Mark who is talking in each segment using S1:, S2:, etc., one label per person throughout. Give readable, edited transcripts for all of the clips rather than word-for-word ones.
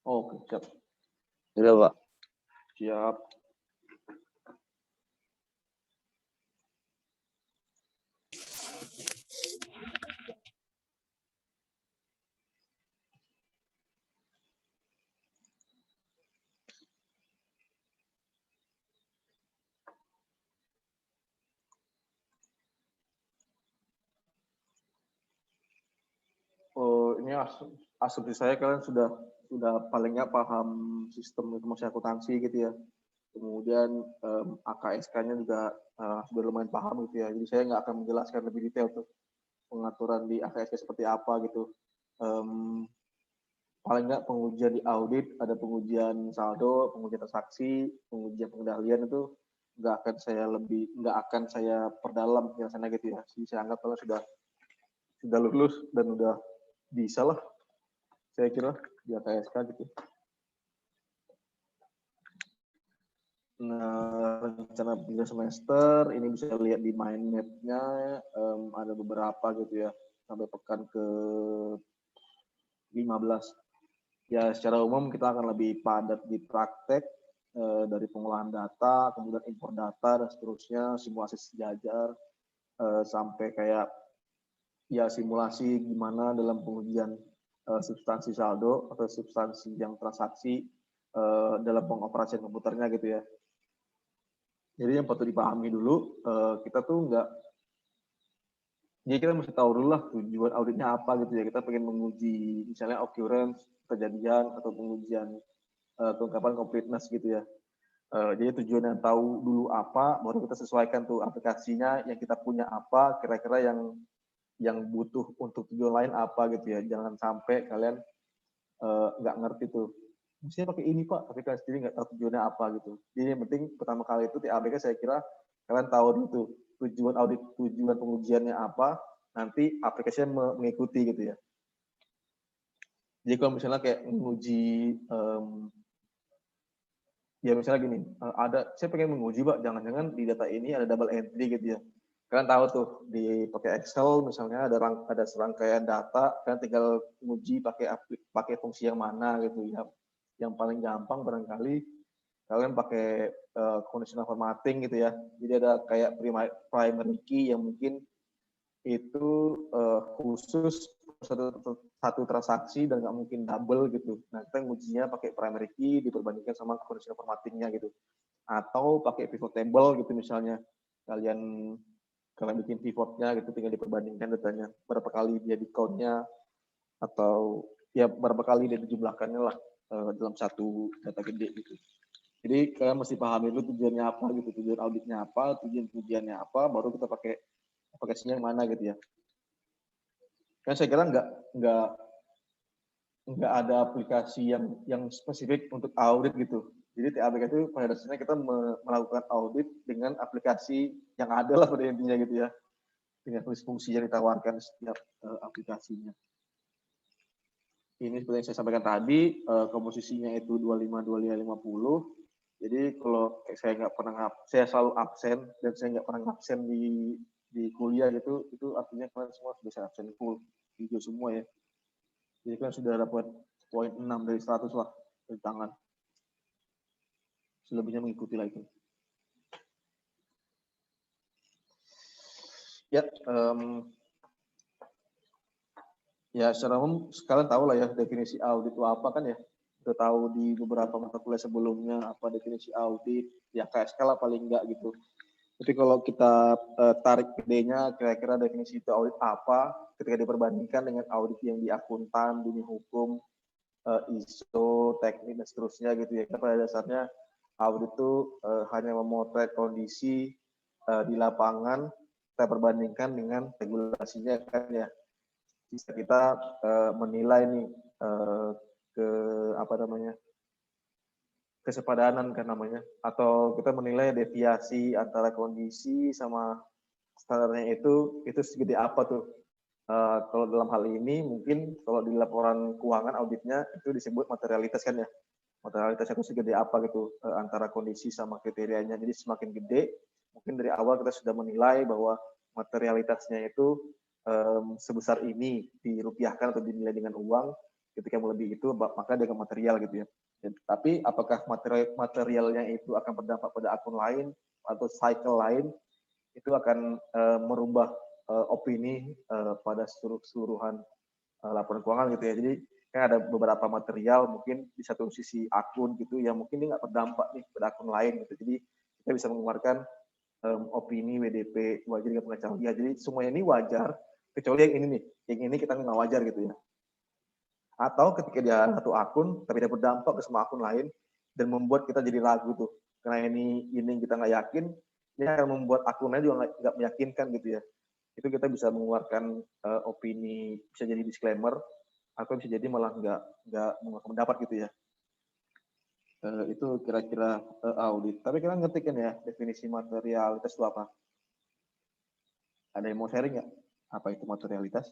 S1: Oke, siap.
S2: Udah, Pak.
S1: Siap. Ini asumsi saya kalian sudah paling nggak paham sistem informasi akuntansi gitu ya. Kemudian AKSK-nya juga sudah lumayan paham gitu ya. Jadi saya nggak akan menjelaskan lebih detail tuh pengaturan di AKSK seperti apa gitu. Paling nggak pengujian di audit, ada pengujian saldo, pengujian transaksi, pengujian pengendalian itu nggak akan saya perdalam penjelasannya gitu ya. Jadi saya anggap kalian sudah lulus dan udah bisa lah, saya kira di AKSK gitu. Nah, rencana 3 semester ini bisa lihat di mind map-nya, ada beberapa gitu ya, sampai pekan ke 15. Ya, secara umum kita akan lebih padat di praktek, dari pengolahan data, kemudian import data, dan seterusnya, simulasi sejajar, sampai kayak ya simulasi gimana dalam pengujian substansi saldo atau substansi yang transaksi dalam pengoperasian komputernya gitu ya. Jadi yang patut dipahami dulu, kita tuh jadi kita mesti tahu dulu lah tujuan auditnya apa gitu ya. Kita pengen menguji misalnya occurrence, kejadian, atau pengujian kelengkapan completeness gitu ya. Jadi tujuannya tahu dulu apa, baru kita sesuaikan tuh aplikasinya, yang kita punya apa, kira-kira yang butuh untuk tujuan lain apa gitu ya. Jangan sampai kalian nggak ngerti tuh. Mestinya pakai ini Pak, tapi kalian sendiri nggak tahu tujuannya apa gitu. Jadi yang penting pertama kali itu TABK saya kira kalian tahu dulu tuh tujuan audit, tujuan pengujiannya apa, nanti aplikasinya mengikuti gitu ya. Jadi kalau misalnya kayak menguji, ya misalnya gini, saya pengen menguji Pak, jangan-jangan di data ini ada double entry gitu ya. Kalian tahu tuh di pakai Excel misalnya ada serangkaian data, kalian tinggal menguji pakai fungsi yang mana gitu ya. Yang paling gampang barangkali kalian pakai conditional formatting gitu ya. Jadi ada kayak primary key yang mungkin itu khusus satu transaksi dan nggak mungkin double gitu. Nah, kita ngujinya pakai primary key diperbandingkan sama conditional formatting-nya gitu. Atau pakai pivot table gitu misalnya. Kalian bikin pivotnya gitu, tinggal diperbandingkan datanya. Berapa kali dia di count-nya, atau ya berapa kali dia dijumlahkannya lah dalam satu data gede gitu. Jadi kalian mesti pahami dulu tujuannya apa gitu, tujuan auditnya apa, tujuannya apa, baru kita pakai aplikasinya yang mana gitu ya. Kan saya kira nggak ada aplikasi yang spesifik untuk audit gitu. Jadi TABK itu pada dasarnya kita melakukan audit dengan aplikasi yang ada lah pada intinya gitu ya, dengan fungsi yang ditawarkan setiap aplikasinya. Ini seperti yang saya sampaikan tadi, komposisinya itu 25, 25, 50. Jadi kalau saya nggak pernah saya selalu absen dan saya nggak pernah absen di kuliah gitu, itu artinya kalian semua sudah absen full, hijau semua ya. Jadi kalian sudah dapat poin 6 dari 100 lah dari tangan. Selebihnya mengikuti lah itu. Ya, ya secara umum kalian tahu lah ya definisi audit itu apa kan ya. Udah tahu di beberapa mata kuliah sebelumnya apa definisi audit, ya KSK lah paling enggak gitu. Tapi kalau kita tarik gedenya, kira-kira definisi itu audit apa ketika diperbandingkan dengan audit yang di akuntan, dunia hukum, ISO, teknik, dan seterusnya gitu ya. Karena pada dasarnya audit itu hanya memotret kondisi di lapangan, kita perbandingkan dengan regulasinya kan ya. Bisa kita menilai nih kesepadanan kan namanya, atau kita menilai deviasi antara kondisi sama standarnya itu segede apa tuh. Kalau dalam hal ini mungkin kalau di laporan keuangan auditnya itu disebut materialitas kan ya. Materialitasnya itu segede apa gitu antara kondisi sama kriterianya. Jadi semakin gede, mungkin dari awal kita sudah menilai bahwa materialitasnya itu sebesar ini dirupiahkan atau dinilai dengan uang. ketika melebihi itu maka dia akan material gitu ya. Tapi apakah materialnya itu akan berdampak pada akun lain atau cycle lain, itu akan merubah opini pada keseluruhan laporan keuangan gitu ya. Jadi kan ada beberapa material mungkin di satu sisi akun gitu yang mungkin ini nggak berdampak nih pada akun lain gitu. Jadi kita bisa mengeluarkan opini WDP wajar dengan pengetahuan. Ya, jadi semuanya ini wajar kecuali yang ini nih, yang ini kita nggak wajar gitu ya. Atau ketika dia satu akun tapi dia berdampak ke semua akun lain dan membuat kita jadi ragu tuh. Karena ini kita nggak yakin, ini akan membuat akunnya juga nggak meyakinkan gitu ya. Itu kita bisa mengeluarkan opini, bisa jadi disclaimer, atau bisa jadi malah nggak mengeluarkan pendapat gitu ya. Itu kira-kira audit. Tapi kita ngerti kan ya definisi materialitas itu apa? Ada yang mau sharing nggak? Apa itu materialitas?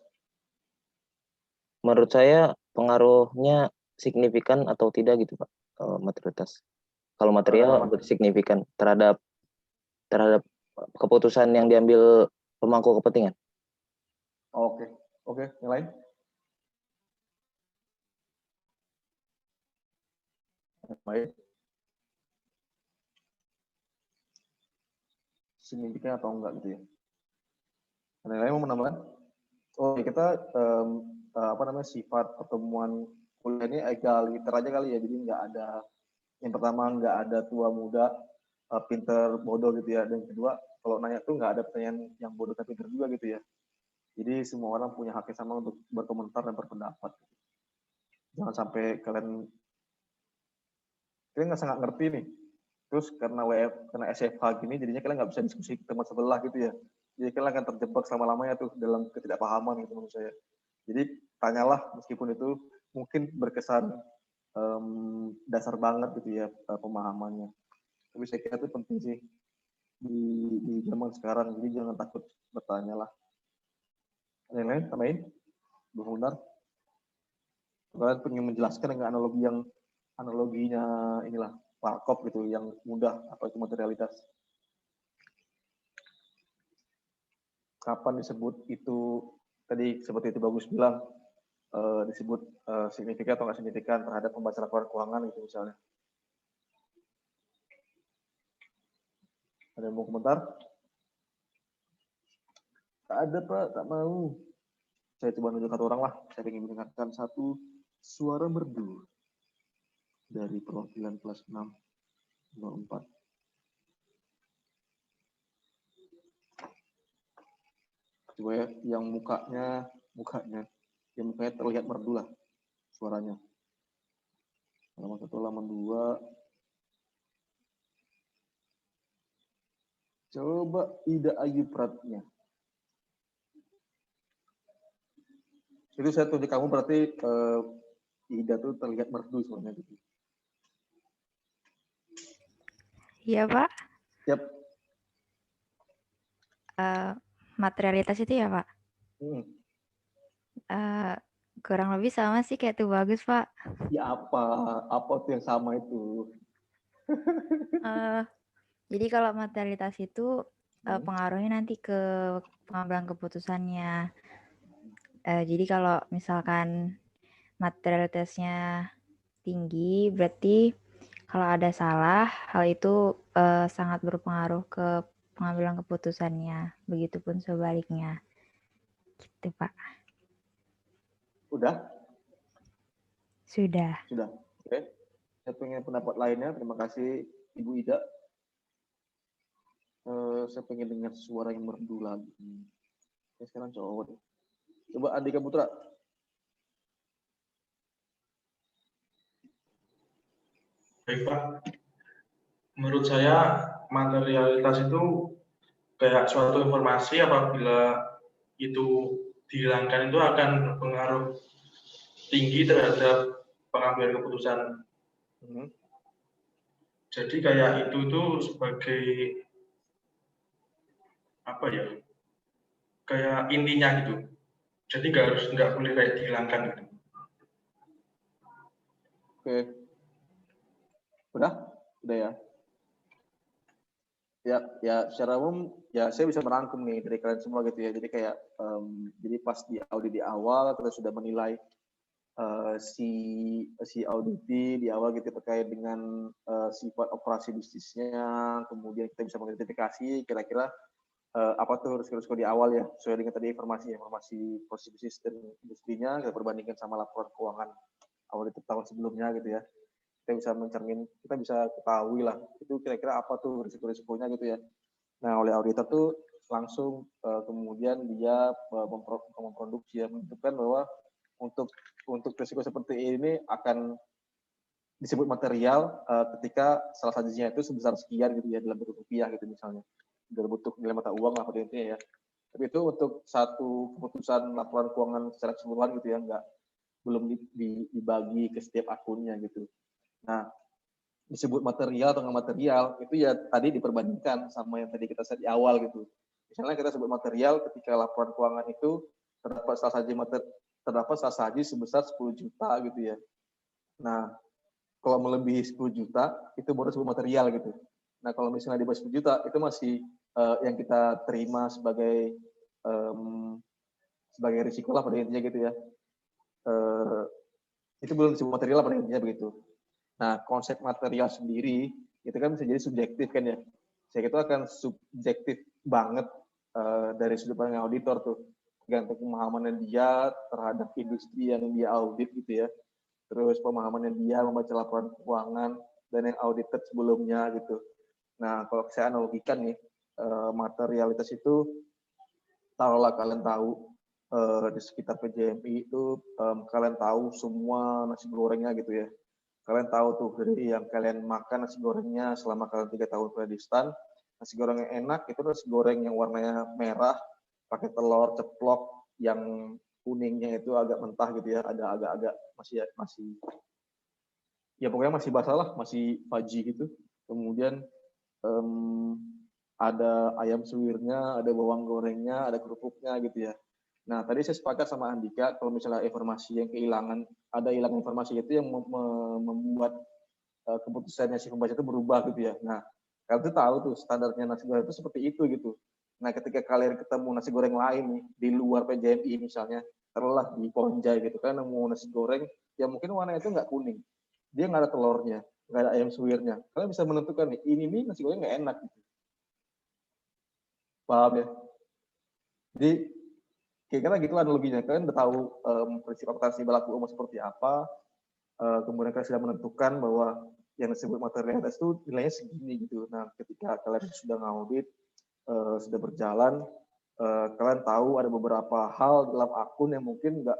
S2: Menurut saya pengaruhnya signifikan atau tidak gitu Pak, materialitas. Kalau material signifikan terhadap keputusan yang diambil pemangku kepentingan.
S1: Oke, yang lain? Baik. Signifikan atau enggak gitu ya. Ada yang lain mau menambahkan? Oh ya, kita sifat pertemuan kuliah ini egaliter aja kali ya. Jadi nggak ada, yang pertama nggak ada tua muda, pinter bodoh gitu ya. Dan kedua, kalau nanya tuh nggak ada pertanyaan yang bodoh tapi pinter juga gitu ya. Jadi semua orang punya hak yang sama untuk berkomentar dan berpendapat. Jangan sampai kalian nggak sangat ngerti nih. Terus karena SFH gini, jadinya kalian nggak bisa diskusi ke teman sebelah gitu ya. Jadi kalian akan terjebak selama-lamanya tuh dalam ketidakpahaman gitu menurut saya. Jadi tanyalah meskipun itu mungkin berkesan dasar banget gitu ya pemahamannya. Tapi saya kira itu penting sih di zaman sekarang. Jadi jangan takut bertanya lah. Ada yang lain tambahin? Benar. Kalian pengen menjelaskan dengan analoginya inilah Warkop gitu yang mudah, apa itu materialitas. Kapan disebut itu, tadi seperti itu Bagus bilang, disebut signifikan atau nggak signifikan terhadap pembahasan laporan keuangan gitu misalnya. Ada yang mau komentar? Tak ada Pak, tak mau. Saya coba nunjuk satu orang lah. Saya ingin mendengarkan satu suara merdu dari perwakilan kelas 604. Coba ya, yang mukanya terlihat merdu lah suaranya. Halaman 1, halaman 2. Coba Ida Ayu Pratnya. Itu saya tunjuk kamu berarti Ida tuh terlihat merdu suaranya gitu.
S3: Iya Pak.
S1: Yap.
S3: Materialitas itu ya Pak? Kurang lebih sama sih kayak tuh Bagus Pak.
S1: Ya apa tuh yang sama itu?
S3: Jadi kalau materialitas itu pengaruhnya nanti ke pengambilan keputusannya. Jadi kalau misalkan materialitasnya tinggi, berarti kalau ada salah, hal itu sangat berpengaruh ke pengambilan keputusannya. Begitupun sebaliknya. Gitu Pak.
S1: Udah?
S3: Sudah.
S1: Oke. Saya pengen pendapat lainnya. Terima kasih Ibu Ida. Saya pengen dengar suara yang merdu lagi. Sekarang cowok. Coba Andika Putra.
S4: Baik Pak, menurut saya materialitas itu kayak suatu informasi apabila itu dihilangkan itu akan berpengaruh tinggi terhadap pengambilan keputusan. Jadi kayak itu tuh sebagai apa ya? Kayak intinya gitu. Jadi nggak boleh kayak dihilangkan gitu.
S1: Oke. Udah ya. Ya secara umum ya saya bisa merangkum nih dari kalian semua gitu ya. Jadi kayak jadi pas di audit di awal kita sudah menilai si auditi di awal gitu terkait dengan sifat operasi bisnisnya, kemudian kita bisa mengidentifikasi kira-kira apa tuh risiko-risiko di awal ya, sesuai dengan tadi informasi proses bisnis dan industrinya, kita perbandingkan sama laporan keuangan audit tahun sebelumnya gitu ya. Kita bisa ketahui lah, itu kira-kira apa tuh risiko-risikonya gitu ya. Nah, oleh auditor tuh langsung kemudian dia memproduksi ya, menentukan bahwa untuk risiko seperti ini akan disebut material ketika salah satunya itu sebesar sekian gitu ya, dalam bentuk rupiah gitu misalnya, dalam bentuk nilai mata uang lah pada intinya ya. Tapi itu untuk satu keputusan laporan keuangan secara keseluruhan gitu ya, belum dibagi ke setiap akunnya gitu. Nah, disebut material atau nggak material itu ya tadi diperbandingkan sama yang tadi kita saat di awal gitu. Misalnya kita sebut material ketika laporan keuangan itu terdapat sasaji sebesar 10 juta gitu ya. Nah, kalau melebihi 10 juta itu baru disebut material gitu. Nah, kalau misalnya di bawah 10 juta itu masih yang kita terima sebagai risiko lah pada intinya gitu ya. Itu belum disebut material pada intinya begitu. Nah, konsep material sendiri itu kan bisa jadi subjektif kan ya. Saya itu akan subjektif banget dari sudut pandang auditor tuh. Tergantung pemahamannya dia terhadap industri yang dia audit gitu ya. Terus pemahamannya dia membaca laporan keuangan dan yang audited sebelumnya gitu. Nah, kalau saya analogikan nih, materialitas itu taruhlah kalian tahu di sekitar PJMI itu kalian tahu semua nasi gorengnya gitu ya. Kalian tahu tuh dari yang kalian makan nasi gorengnya selama kalian 3 tahun kuliah di STAN, nasi goreng yang enak itu nasi goreng yang warnanya merah, pakai telur ceplok yang kuningnya itu agak mentah gitu ya, ada agak-agak masih ya pokoknya masih basah lah, masih faji gitu. Kemudian ada ayam suwirnya, ada bawang gorengnya, ada kerupuknya gitu ya. Nah, tadi saya sepakat sama Andika, kalau misalnya informasi yang ada hilang informasi itu yang membuat keputusannya si pembaca itu berubah gitu ya. Nah, kalian tuh tahu tuh standarnya nasi goreng itu seperti itu gitu. Nah, ketika kalian ketemu nasi goreng lain nih, di luar PJMI misalnya, taruhlah di Ponjai gitu, kan nemu nasi goreng, ya mungkin warnanya itu nggak kuning. Dia nggak ada telurnya, nggak ada ayam suwirnya. Kalian bisa menentukan nih, ini nih nasi goreng nggak enak gitu. Paham ya? Jadi, kira-kira gitu analoginya. Kalian udah tahu prinsip akuntansi berlaku umum seperti apa, kemudian kalian sudah menentukan bahwa yang disebut materialitas itu nilainya segini gitu. Nah, ketika kalian sudah ngaudit, sudah berjalan, kalian tahu ada beberapa hal dalam akun yang mungkin nggak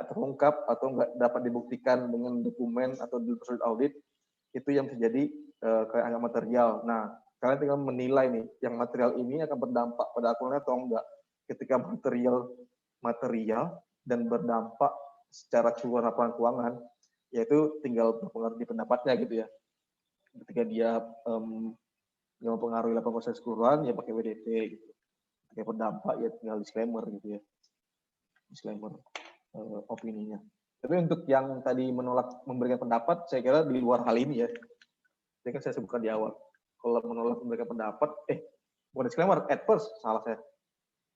S1: terungkap atau nggak dapat dibuktikan dengan dokumen atau di prosedur audit, itu yang terjadi kayak anggap material. Nah, kalian tinggal menilai nih, yang material ini akan berdampak pada akunnya atau enggak. Ketika material dan berdampak secara keseluruhan laporan keuangan, yaitu tinggal berpengaruh di pendapatnya gitu ya. Ketika dia yang mempengaruhi laporan keuangan keseluruhan, ya pakai WDP gitu. Ketika berdampak, ya tinggal disclaimer gitu ya. Disclaimer opininya. Tapi untuk yang tadi menolak memberikan pendapat, saya kira di luar hal ini ya. Ini kan saya sebutkan di awal. Kalau menolak memberikan pendapat, bukan disclaimer, at first, salah saya.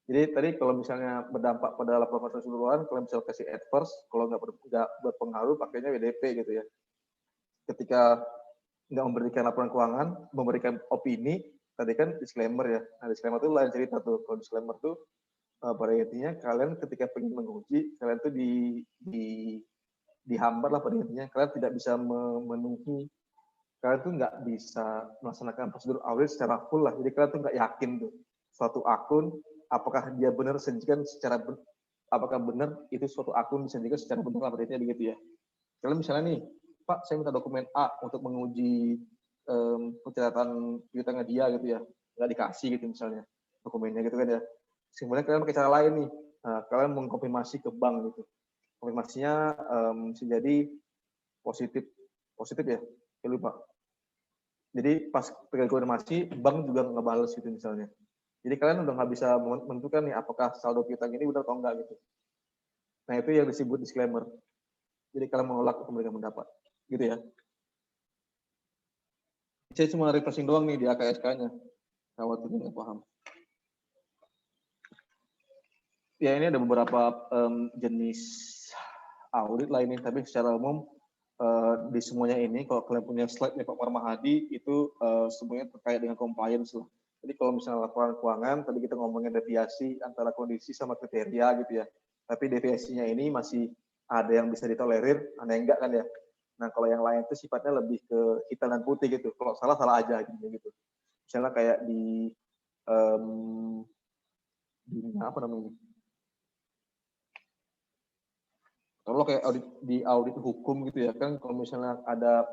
S1: Jadi tadi kalau misalnya berdampak pada laporan keseluruhan, kalian bisa kasih at first, kalau nggak berpengaruh, pakainya WDP gitu ya. Ketika nggak memberikan laporan keuangan, memberikan opini, tadi kan disclaimer ya. Nah, disclaimer itu lain cerita tuh. Kalau disclaimer tuh pada intinya kalian ketika ingin menguji, kalian tuh dihambat lah pada intinya. Kalian tidak bisa memenuhi, kalian tuh nggak bisa melaksanakan prosedur audit secara full lah. Jadi kalian tuh nggak yakin tuh suatu akun apakah dia benar disajikan apakah benar itu suatu akun disajikan secara benar lah pada intinya begitu ya. Kalian misalnya nih, Pak, saya minta dokumen A untuk menguji pencatatan piutangnya dia gitu ya, nggak dikasih gitu misalnya dokumennya gitu kan ya. Kemudian kalian pakai cara lain nih, kalian mengkonfirmasi ke bank gitu. Konfirmasinya bisa jadi positif ya, saya lupa. Jadi pas pegang konfirmasi, bank juga nggak balas gitu misalnya. Jadi kalian udah nggak bisa menentukan nih apakah saldo piutang ini benar atau enggak gitu. Nah itu yang disebut disclaimer. Jadi kalian menolak untuk memberikan pendapat, gitu ya. Saya cuma refreshing doang nih di AKSK-nya. Khawatirnya nggak paham. Ya ini ada beberapa jenis audit lah ini, tapi secara umum di semuanya ini, kalau kalian punya slide-nya Pak Marmahadi, itu semuanya terkait dengan compliance lah. Jadi kalau misalnya laporan keuangan, tadi kita ngomongin deviasi antara kondisi sama kriteria gitu ya. Tapi deviasinya ini masih ada yang bisa ditolerir, ada yang enggak kan ya. Nah kalau yang lain itu sifatnya lebih ke hitam dan putih gitu. Kalau salah, salah aja gitu. Misalnya kayak di apa namanya? Kalau kayak di audit hukum gitu ya kan, kalau misalnya ada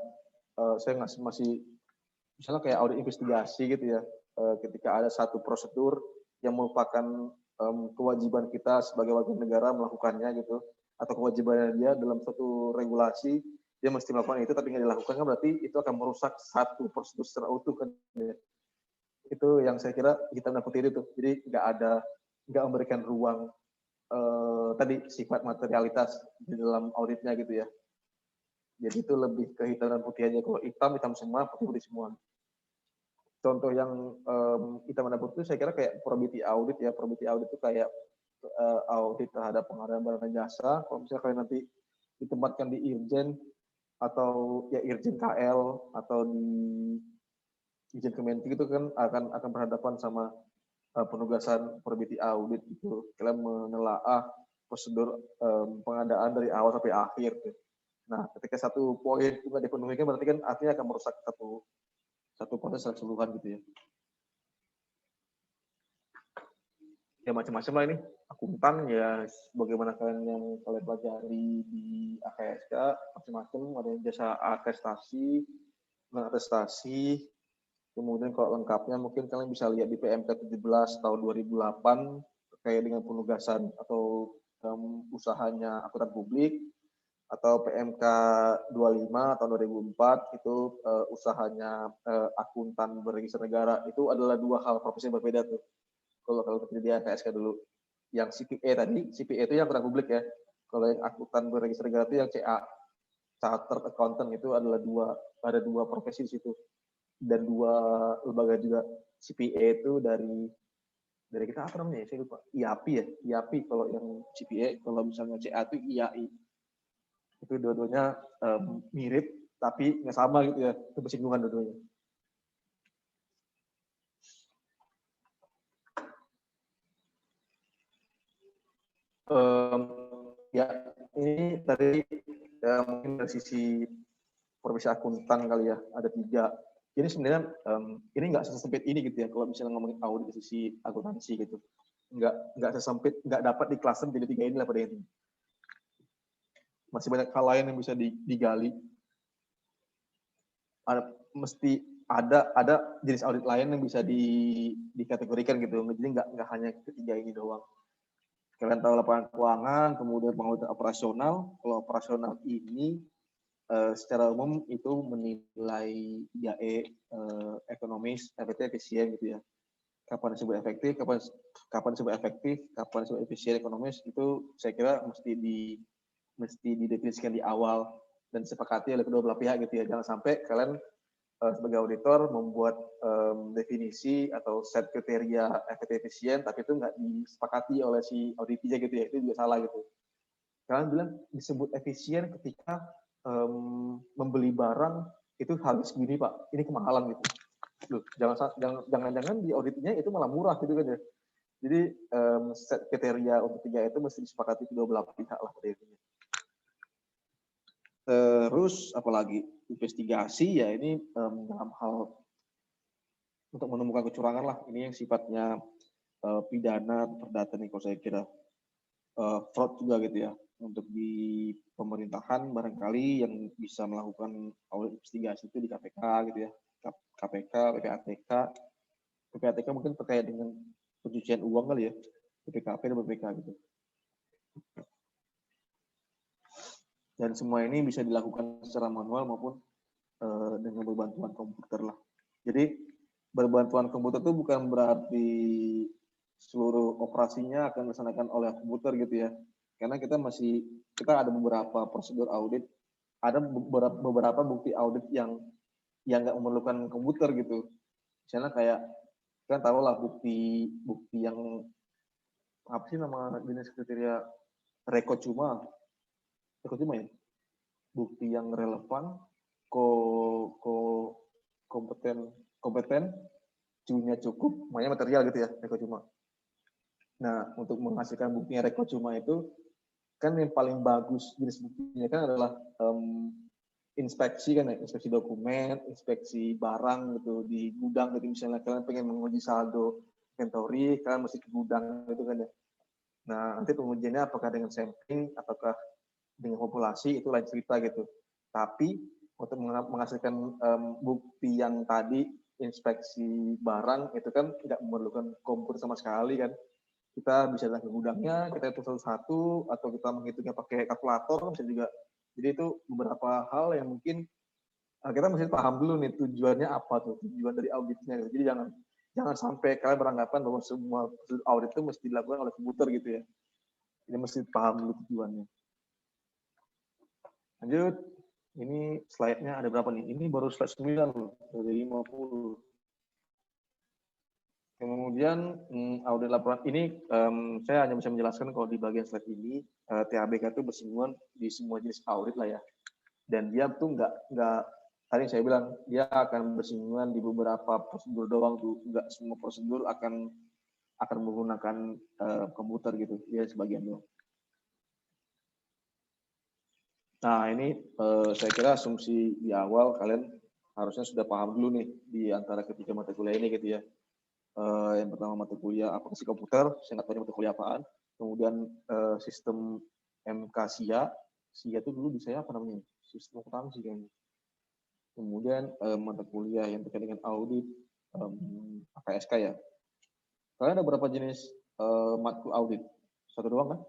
S1: saya masih misalnya kayak audit investigasi gitu ya, ketika ada satu prosedur yang merupakan kewajiban kita sebagai warga negara melakukannya gitu, atau kewajibannya dia dalam suatu regulasi dia mesti melakukan itu tapi nggak dilakukan, kan berarti itu akan merusak satu prosedur secara utuh kan ya. Itu yang saya kira kita putih itu, jadi nggak memberikan ruang tadi sifat materialitas di dalam auditnya gitu ya. Jadi itu lebih ke hitam dan putih aja. Kalau hitam semua, putih semua. Contoh yang hitam dan putih saya kira kayak probability audit ya. Probability audit itu kayak audit terhadap pengadaan barang dan jasa. Kalau misalnya kalian nanti ditempatkan di Irjen atau ya Irjen KL atau di Irjen Kementerian itu kan akan berhadapan sama penugasan probability audit gitu. Kalian menelaah prosedur pengadaan dari awal sampai akhir. Gitu. Nah, ketika satu poin itu nggak dipenuhi kan berarti kan artinya akan merusak satu proses secara keseluruhan gitu ya. Ya macam-macam lah ini. Akuntan ya bagaimana kalian yang kalian pelajari di AKSK macam-macam, ada yang jasa atestasi, atestasi. Kemudian kalau lengkapnya mungkin kalian bisa lihat di PMK 17 tahun 2008 terkait dengan penugasan atau usahanya akuntan publik, atau PMK 25 tahun 2004 itu usahanya akuntan berregister negara. Itu adalah dua hal profesi yang berbeda tuh. Kalau kerja di AKSK dulu. Yang CPA tadi, CPA itu yang akuntan publik ya. Kalau yang akuntan berregister negara itu yang CA, Chartered Accountant, itu adalah ada dua profesi di situ. Dan dua lembaga juga. CPA itu dari kita apa namanya ya, saya lupa, IAPI ya, IAPI kalau yang CPA, kalau misalnya CA itu IAI. Itu dua-duanya mirip tapi nggak sama gitu ya, itu bersinggungan dua-duanya. Ya ini tadi mungkin dari sisi profesi akuntan kali ya, ada 3. Jadi sebenarnya ini nggak sesempit ini gitu ya, kalau misalnya ngomongin audit dari sisi akuntansi gitu, nggak sesempit, nggak dapat di klaster jadi 3 ini lah pada intinya. Masih banyak hal lain yang bisa digali. Mesti ada jenis audit lain yang bisa dikategorikan gitu. Jadi nggak hanya ketiga ini doang. Kalian tahu laporan keuangan, kemudian pengaudit operasional. Kalau operasional ini secara umum itu menilai IAE ekonomis, efisien gitu ya. Kapan disebut efektif, kapan disebut efektif, kapan disebut efisien ekonomis, itu saya kira mesti didefinisikan di awal dan disepakati oleh kedua belah pihak gitu ya. Jangan sampai kalian sebagai auditor membuat definisi atau set kriteria efektif efisien, tapi itu nggak disepakati oleh si auditnya gitu ya, itu juga salah gitu. Kalian bilang disebut efisien ketika membeli barang itu harus segini Pak, ini kemahalan gitu. Loh, jangan di auditnya itu malah murah gitu kan ya. Jadi set kriteria untuk 3 itu mesti disepakati kedua belah pihak lah pada intinya. Terus apalagi investigasi ya ini dalam hal untuk menemukan kecurangan lah, ini yang sifatnya pidana perdata nih kalau saya kira, fraud juga gitu ya. Untuk di pemerintahan barangkali yang bisa melakukan audit investigasi itu di KPK gitu ya, KPK, PPATK mungkin terkait dengan pencucian uang kali ya, PPKP dan BPK gitu. Dan semua ini bisa dilakukan secara manual maupun dengan berbantuan komputer lah. Jadi berbantuan komputer itu bukan berarti seluruh operasinya akan dilaksanakan oleh komputer gitu ya. Karena kita ada beberapa prosedur audit, ada beberapa bukti audit yang nggak memerlukan komputer gitu. Misalnya kayak kan tahu lah bukti yang apa sih nama jenis kriteria reko cuma ya, bukti yang relevan, kompeten, Q-nya cukup, makanya material gitu ya, reko cuma. Nah, untuk menghasilkan buktinya reko cuma itu, kan yang paling bagus jenis buktinya kan adalah inspeksi kan ya, inspeksi dokumen, inspeksi barang gitu di gudang gitu, misalnya kalian pengen menguji saldo inventory, kalian mesti ke gudang gitu kan ya. Nah, nanti pengujiannya apakah dengan sampling ataukah dengan populasi itu lain cerita gitu. Tapi untuk menghasilkan bukti yang tadi inspeksi barang itu kan tidak memerlukan komputer sama sekali kan. Kita bisa datang ke gudangnya, kita hitung satu-satu, atau kita menghitungnya pakai kalkulator bisa juga. Jadi itu beberapa hal yang mungkin kita mesti paham dulu nih tujuannya apa tuh, tujuan dari auditnya. Jadi jangan sampai kalian beranggapan bahwa semua audit itu mesti dilakukan oleh komputer gitu ya. Jadi mesti paham dulu tujuannya. Lanjut, ini slide-nya ada berapa nih? Ini baru slide 9 loh, dari 50. Kemudian audit laporan ini saya hanya bisa menjelaskan kalau di bagian slide ini TABK itu bersinggungan di semua jenis audit lah ya. Dan dia tuh nggak tadi saya bilang dia akan bersinggungan di beberapa prosedur doang tuh, nggak semua prosedur akan menggunakan komputer gitu, dia sebagian doang. Nah ini saya kira asumsi di awal kalian harusnya sudah paham dulu nih di antara ketiga mata kuliah ini gitu ya. Yang pertama mata kuliah aplikasi komputer, saya nggak tahu mata kuliah apaan. Kemudian sistem MK SIA itu dulu di saya apa namanya? Sistem akuntansi kayaknya. Kemudian mata kuliah yang terkait dengan audit, AKSK ya. Kalian ada berapa jenis matkul audit? Satu doang kan?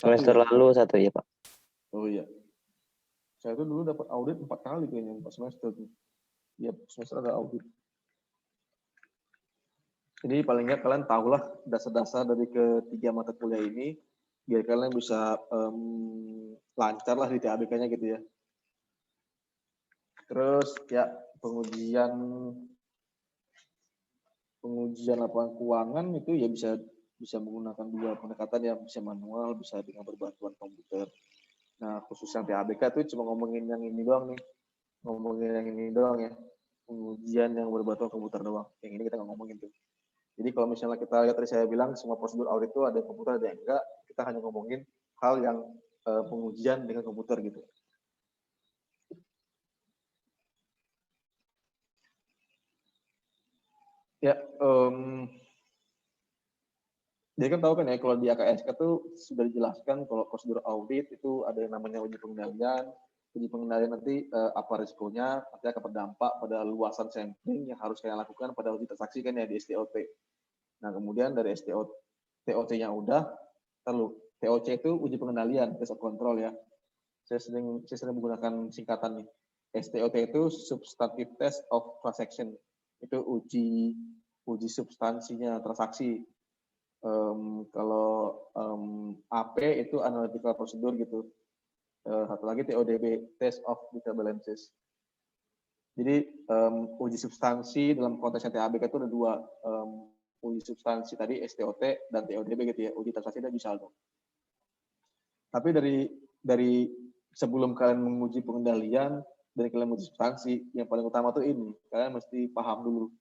S2: Semester lalu satu ya Pak.
S1: Oh iya. Saya tuh dulu dapat audit 4 kali kayaknya, 4 semester tuh. Iya, semester ada audit. Jadi paling nggak kalian tahulah dasar-dasar dari ketiga mata kuliah ini, biar kalian bisa lancar lah di TABK-nya gitu ya. Terus ya pengujian laporan keuangan itu ya bisa menggunakan dua pendekatan ya, bisa manual, bisa dengan berbantuan komputer. Nah khusus yang TABK itu cuma ngomongin yang ini doang nih, ya, pengujian yang berbantuan komputer doang. Yang ini kita nggak ngomongin tuh. Jadi kalau misalnya kita lihat tadi saya bilang semua prosedur audit itu ada komputer ada yang enggak, kita hanya ngomongin hal yang pengujian dengan komputer gitu. Ya, jadi kan tahu kan ya kalau di AKSK itu sudah dijelaskan kalau prosedur audit itu ada yang namanya uji pengendalian. Uji pengendalian nanti apa risikonya, nanti akan berdampak pada luasan sampling yang harus kalian lakukan pada uji transaksi kan ya di STOT. Nah, kemudian dari TOC-nya udah, lalu TOC itu uji pengendalian, test of control ya. Saya sering menggunakan singkatan nih. STOT itu substantive test of transaction. Itu uji substansinya transaksi. Kalau AP itu analytical procedure gitu. Satu lagi TODB, test of data balances. Jadi uji substansi dalam konteksnya TABK itu ada dua. Uji substansi tadi STOT dan TODB gitu ya, uji transaksi dan uji saldo. Tapi dari sebelum kalian menguji pengendalian dan kalian menguji substansi, yang paling utama tuh ini, kalian mesti paham dulu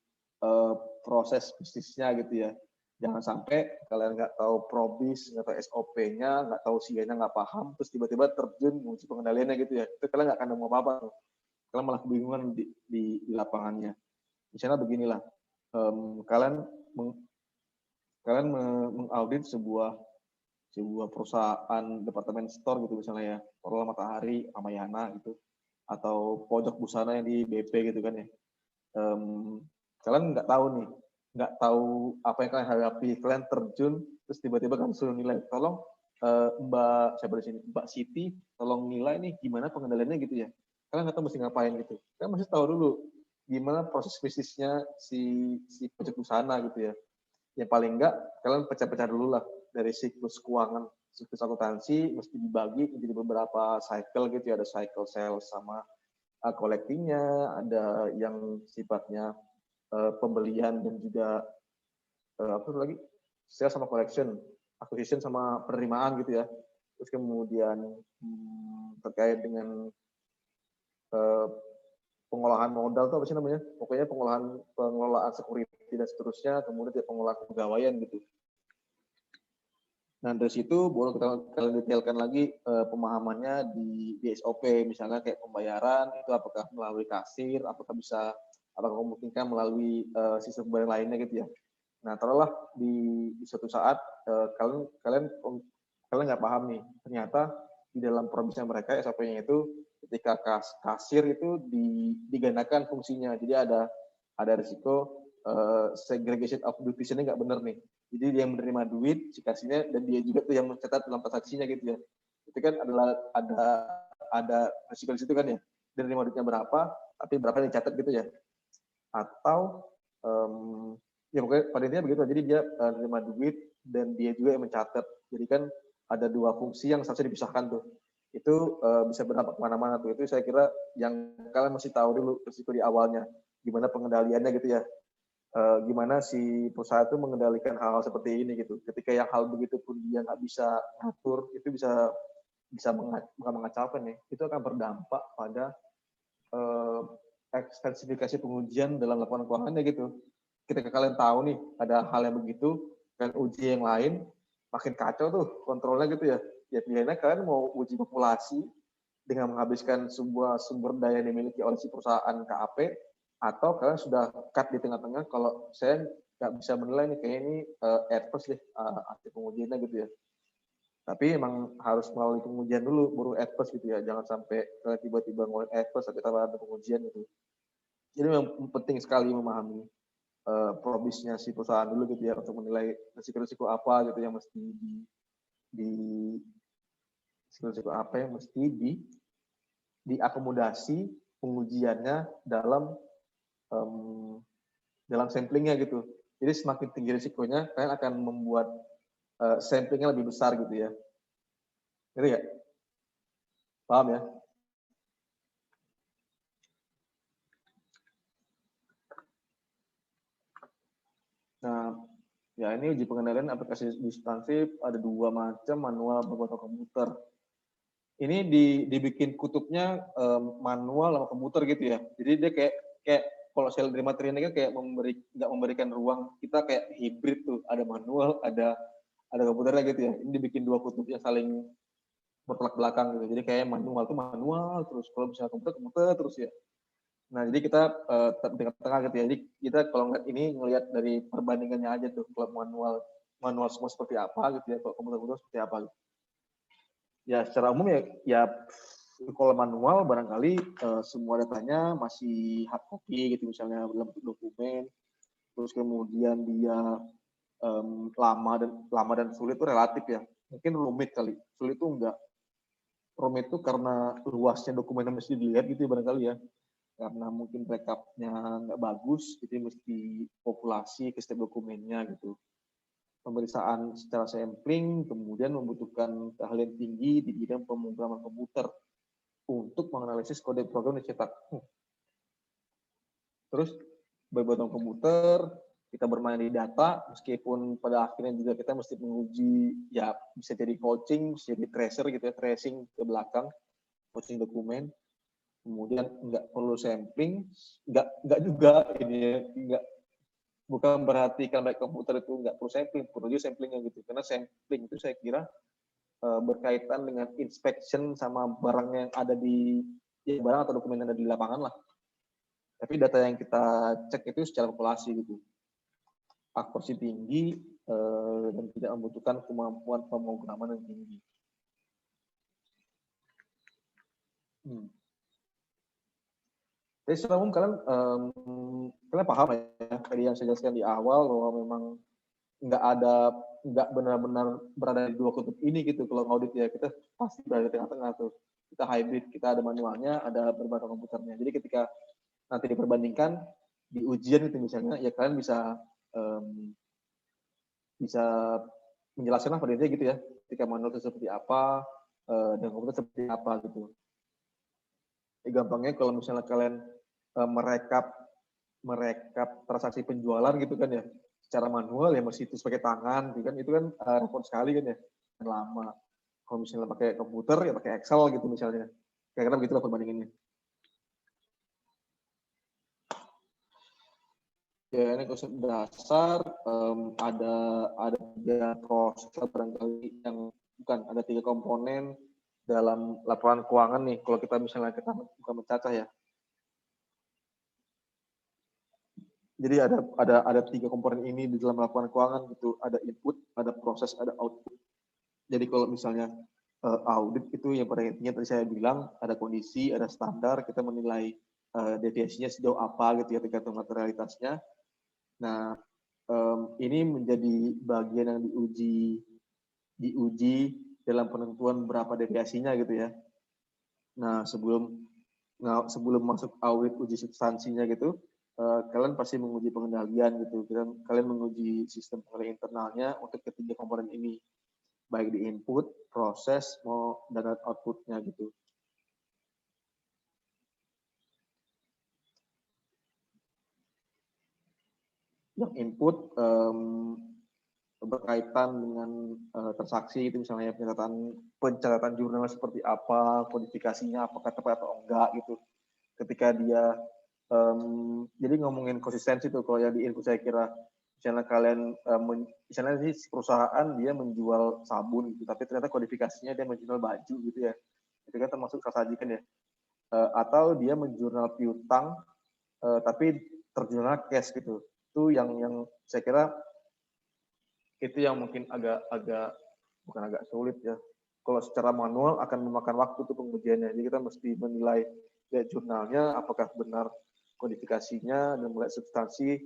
S1: proses bisnisnya gitu ya. Jangan sampai kalian nggak tahu probis, nggak tahu SOP-nya, nggak tahu SIA-nya, nggak paham, terus tiba-tiba terjun menguji pengendaliannya gitu ya. Itu kalian nggak akan nemu apa-apa tuh. Kalian malah kebingungan di lapangannya. Misalnya beginilah, kalian mengaudit sebuah perusahaan departemen store gitu misalnya ya, Orla Matahari, Ramayana gitu, atau pojok busana yang di BP gitu kan ya. Kalian nggak tahu apa yang kalian hadapi, kalian terjun terus tiba-tiba kan suruh nilai, tolong Mbak Siti, tolong nilai nih gimana pengendaliannya gitu ya. Kalian nggak tahu mesti ngapain gitu. Kalian mesti tahu dulu gimana proses bisnisnya si pojok busana gitu ya. Yang paling enggak kalian pecah-pecah dulu lah dari siklus keuangan, siklus akuntansi mesti dibagi menjadi beberapa cycle gitu ya, ada cycle sales sama collecting-nya, ada yang sifatnya pembelian dan juga apa lagi, sales sama collection, acquisition sama penerimaan gitu ya. Terus kemudian terkait dengan pengolahan modal tuh apa sih namanya? Pokoknya pengelolaan security dan seterusnya, kemudian pengelolaan kepegawaian gitu. Nah dari situ baru kita detailkan lagi pemahamannya di SOP, misalnya kayak pembayaran itu apakah melalui kasir, apakah memungkinkan melalui sistem pembayaran lainnya gitu ya. Nah taruhlah di suatu saat kalian nggak paham nih, ternyata di dalam provisnya mereka SOP-nya itu ketika kasir itu digandakan fungsinya, jadi ada risiko segregation of duties-nya nggak benar nih. Jadi dia yang menerima duit si kasirnya dan dia juga tuh yang mencatat dalam transaksinya gitu ya. Itu kan ada risiko di situ kan ya. Dia menerima duitnya berapa, tapi berapa yang dicatat gitu ya. Atau ya pokoknya pada intinya begitu. Jadi dia menerima duit dan dia juga yang mencatat. Jadi kan ada dua fungsi yang seharusnya dipisahkan tuh. Itu bisa berdampak kemana-mana tuh. Itu saya kira yang kalian mesti tahu dulu risiko di awalnya. Gimana pengendaliannya gitu ya. Gimana si perusahaan itu mengendalikan hal-hal seperti ini gitu. Ketika yang hal begitu pun dia nggak bisa ngatur, itu bisa bukan mengacaukan ya. Itu akan berdampak pada ekstensifikasi pengujian dalam laporan keuangannya gitu. Ketika kalian tahu nih ada hal yang begitu, kalian uji yang lain, makin kacau tuh kontrolnya gitu ya. Ya pilihannya kalian mau uji populasi dengan menghabiskan sebuah sumber daya yang dimiliki oleh si perusahaan KAP, atau kalian sudah cut di tengah-tengah, kalau saya nggak bisa menilai nih, kayak ini adverse deh hasil pengujiannya gitu ya. Tapi emang harus melalui pengujian dulu, baru adverse gitu ya. Jangan sampai kalian tiba-tiba ngomong adverse tapi tanpa ada pengujian gitu. Jadi memang penting sekali memahami probisnya si perusahaan dulu gitu ya, untuk menilai risiko-risiko apa gitu yang mesti risiko apa yang mesti diakomodasi pengujiannya dalam samplingnya gitu. Jadi semakin tinggi risikonya, kalian akan membuat samplingnya lebih besar gitu ya. Ngerti ya? Paham ya? Nah, ya ini uji pengendalian aplikasi substansif ada dua macam, manual atau komputer. Ini dibikin kutubnya manual sama komputer gitu ya. Jadi dia kayak kalau sel dari materi ini kan kayak nggak memberikan ruang, kita kayak hibrid tuh, ada manual, ada komputernya gitu ya. Ini dibikin dua kutub yang saling bertolak belakang gitu. Jadi kayak manual tuh manual terus, kalau misalnya komputer terus ya. Nah jadi kita di tengah gitu ya. Jadi kita kalau ngelihat dari perbandingannya aja tuh, kalau manual semua seperti apa gitu ya, kalau komputer seperti apa gitu. Ya secara umum ya kalau manual barangkali semua datanya masih hard copy gitu, misalnya dalam bentuk dokumen, terus kemudian dia lama dan sulit itu relatif ya. Mungkin rumit kali, sulit itu enggak. Rumit itu karena luasnya dokumen yang mesti dilihat gitu ya barangkali ya. Karena mungkin rekapnya nggak bagus, jadi mesti populasi ke setiap dokumennya gitu. Pemeriksaan secara sampling, kemudian membutuhkan keahlian tinggi di bidang pemrograman komputer untuk menganalisis kode program dicetak. Terus berbagai komputer, kita bermain di data, meskipun pada akhirnya juga kita mesti menguji, ya bisa jadi coaching, bisa jadi tracer gitu ya, tracing ke belakang, coaching dokumen. Kemudian nggak perlu sampling, nggak juga ini ya, bukan berarti kalau baik komputer itu nggak perlu sampling, perlu juga samplingnya gitu. Karena sampling itu saya kira berkaitan dengan inspection sama barang yang ada barang atau dokumen yang ada di lapangan lah. Tapi data yang kita cek itu secara populasi gitu. Akurasi tinggi dan tidak membutuhkan kemampuan pemrograman yang tinggi. Jadi secara umum kalian paham ya, tadi yang saya jelaskan di awal bahwa memang nggak benar-benar berada di dua kutub ini gitu. Kalau audit ya kita pasti berada di tengah-tengah tuh. Kita hybrid, kita ada manualnya, ada berbagai komputernya. Jadi ketika nanti diperbandingkan di ujian itu misalnya, ya kalian bisa menjelaskan pada intinya gitu ya. Ketika manual itu seperti apa dan komputer seperti apa gitu. Gampangnya kalau misalnya kalian merekap transaksi penjualan gitu kan ya, secara manual ya mesti itu pakai tangan, itu kan repot sekali kan ya, dan lama. Kalau misalnya pakai komputer ya pakai Excel gitu misalnya. Kira-kira begitulah perbandingannya. Ya, ini konsep dasar ada 3 proses barangkali yang ada 3 komponen dalam laporan keuangan nih. Kalau kita misalnya bukan mencacah ya. Jadi ada 3 komponen ini di dalam laporan keuangan gitu. Ada input, ada proses, ada output. Jadi kalau misalnya audit itu yang pada intinya tadi saya bilang ada kondisi, ada standar, kita menilai deviasinya sejauh apa gitu ya tergantung materialitasnya. Nah, ini menjadi bagian yang diuji dalam penentuan berapa deviasinya gitu ya. Nah, sebelum masuk audit uji substansinya gitu, kalian pasti menguji pengendalian gitu. Kalian menguji sistem pengendalian internalnya untuk ketiga komponen ini, baik di input, proses, dan outputnya gitu. Yang input berkaitan dengan transaksi itu misalnya pencatatan jurnal seperti apa, kodifikasinya apakah tepat atau enggak gitu. Ketika dia jadi ngomongin konsistensi tuh kalau yang di input saya kira misalnya kalian misalnya sih perusahaan dia menjual sabun gitu, tapi ternyata kodifikasinya dia menjual baju gitu ya. Itu kan termasuk sajikan ya. Atau dia menjurnal piutang tapi terjurnal cash gitu. Itu yang saya kira itu yang mungkin bukan agak sulit ya. Kalau secara manual akan memakan waktu tuh pengujiannya. Jadi kita mesti menilai ya jurnalnya apakah benar kodifikasinya dan melihat substansi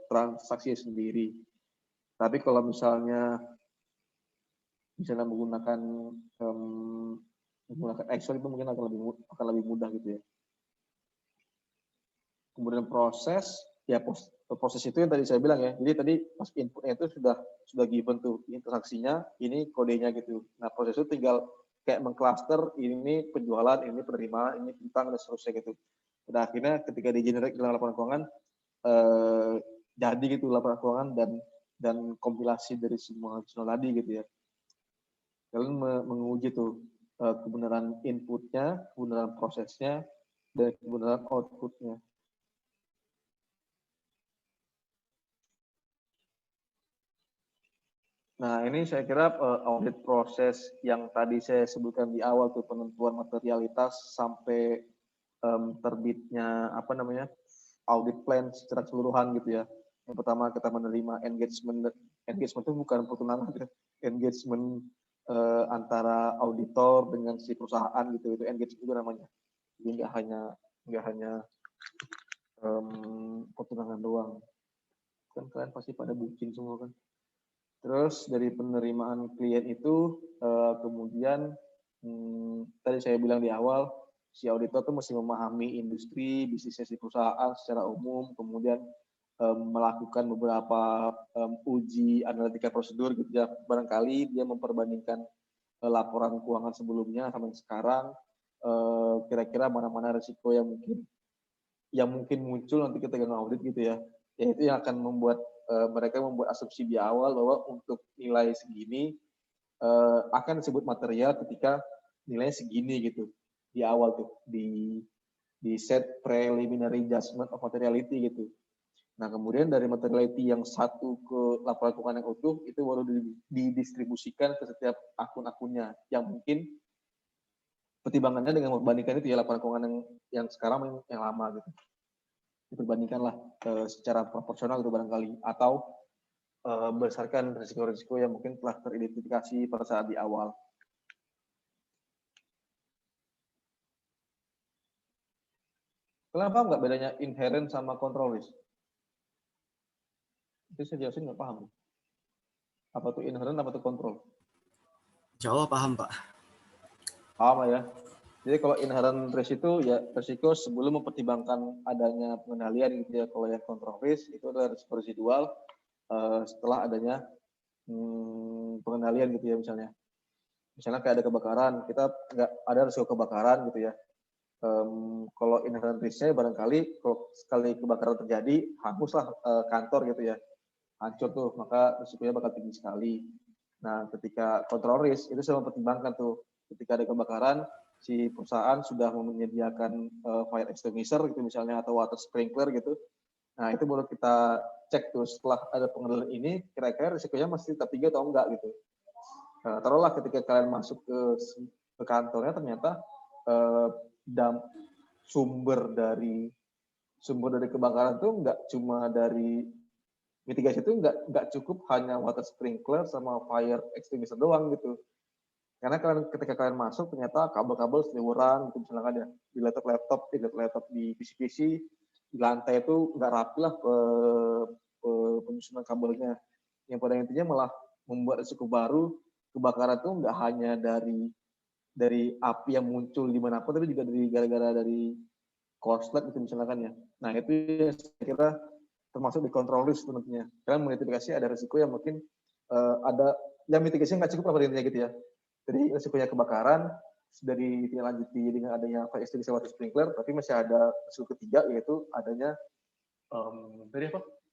S1: transaksi sendiri. Tapi kalau misalnya menggunakan Excel itu mungkin akan lebih mudah gitu ya. Kemudian proses itu yang tadi saya bilang ya. Jadi tadi pas inputnya itu sudah given tuh transaksinya, ini kodenya gitu. Nah, proses itu tinggal kayak mengcluster ini penjualan, ini penerimaan, ini piutang dan seterusnya gitu. Pada akhirnya ketika di-generate dalam laporan keuangan jadi gitu laporan keuangan dan kompilasi dari semua jurnal tadi gitu ya. Kalian menguji tuh kebenaran inputnya, kebenaran prosesnya, dan kebenaran outputnya. Nah, ini saya kira audit proses yang tadi saya sebutkan di awal tuh penentuan materialitas sampai terbitnya audit plan secara keseluruhan gitu ya. Yang pertama kita menerima engagement itu bukan pertunangan, engagement antara auditor dengan si perusahaan gitu, itu engagement itu namanya. Jadi nggak hanya pertunangan doang. Kan kalian pasti pada bucin semua kan. Terus dari penerimaan klien itu kemudian tadi saya bilang di awal si auditor tuh mesti memahami industri bisnisnya si perusahaan secara umum, kemudian melakukan beberapa uji analitika prosedur gitu ya. Barangkali dia memperbandingkan laporan keuangan sebelumnya sama yang sekarang, kira-kira mana-mana risiko yang mungkin muncul nanti ketika ngaudit gitu ya. Ya itu yang akan membuat mereka membuat asumsi di awal bahwa untuk nilai segini akan disebut material ketika nilainya segini gitu di awal tuh di set preliminary judgment of materiality gitu. Nah kemudian dari materiality yang satu ke laporan keuangan yang utuh itu baru didistribusikan ke setiap akun-akunnya yang mungkin pertimbangannya dengan membandingkan itu ya laporan keuangan yang sekarang yang lama gitu. Diperbandingkanlah secara proporsional itu barangkali atau berdasarkan risiko-risiko yang mungkin telah teridentifikasi pada saat di awal. Kalian paham nggak bedanya inherent sama control risk? Itu saya jelasin nggak paham. Apa tuh inherent, apa tuh control?
S5: Jawab paham Pak.
S1: Paham ya. Jadi kalau inherent risk itu ya risiko sebelum mempertimbangkan adanya pengendalian gitu ya. Kalau yang control risk itu adalah risiko residual setelah adanya pengendalian gitu ya misalnya. Misalnya kayak ada kebakaran, kita nggak ada risiko kebakaran gitu ya. Kalau inherent risk-nya barangkali kalau sekali kebakaran terjadi hanguslah kantor gitu ya. hancur tuh, maka risikonya bakal tinggi sekali. Nah, ketika control risk itu saya mempertimbangkan tuh, ketika ada kebakaran, si perusahaan sudah menyediakan fire extinguisher gitu misalnya, atau water sprinkler gitu. Nah, itu baru kita cek tuh setelah ada pengendalian ini, kira-kira risikonya masih tetap tinggi atau enggak gitu. Nah, taruhlah ketika kalian masuk ke kantornya ternyata sumber dari kebakaran itu enggak cuma dari mitigasi, itu enggak cukup hanya water sprinkler sama fire extinguisher doang gitu. Karena ketika kalian masuk ternyata kabel-kabel seliweran gitu misalnya kan ya, di laptop di PC di lantai itu nggak rapi lah penyusunan kabelnya. Yang pada intinya malah membuat risiko baru kebakaran itu nggak hanya dari api yang muncul dimanapun, tapi juga gara-gara dari korslet gitu misalnya kan ya. Nah itu yang saya kira termasuk di control risk tentunya. Karena mengidentifikasi ada risiko yang mungkin ada yang mitigasinya nggak cukup lah pada intinya gitu ya. Jadi risikonya kebakaran sudah ditindaklanjuti dengan adanya fire extinguisher water sprinkler, tapi masih ada risiko ketiga yaitu adanya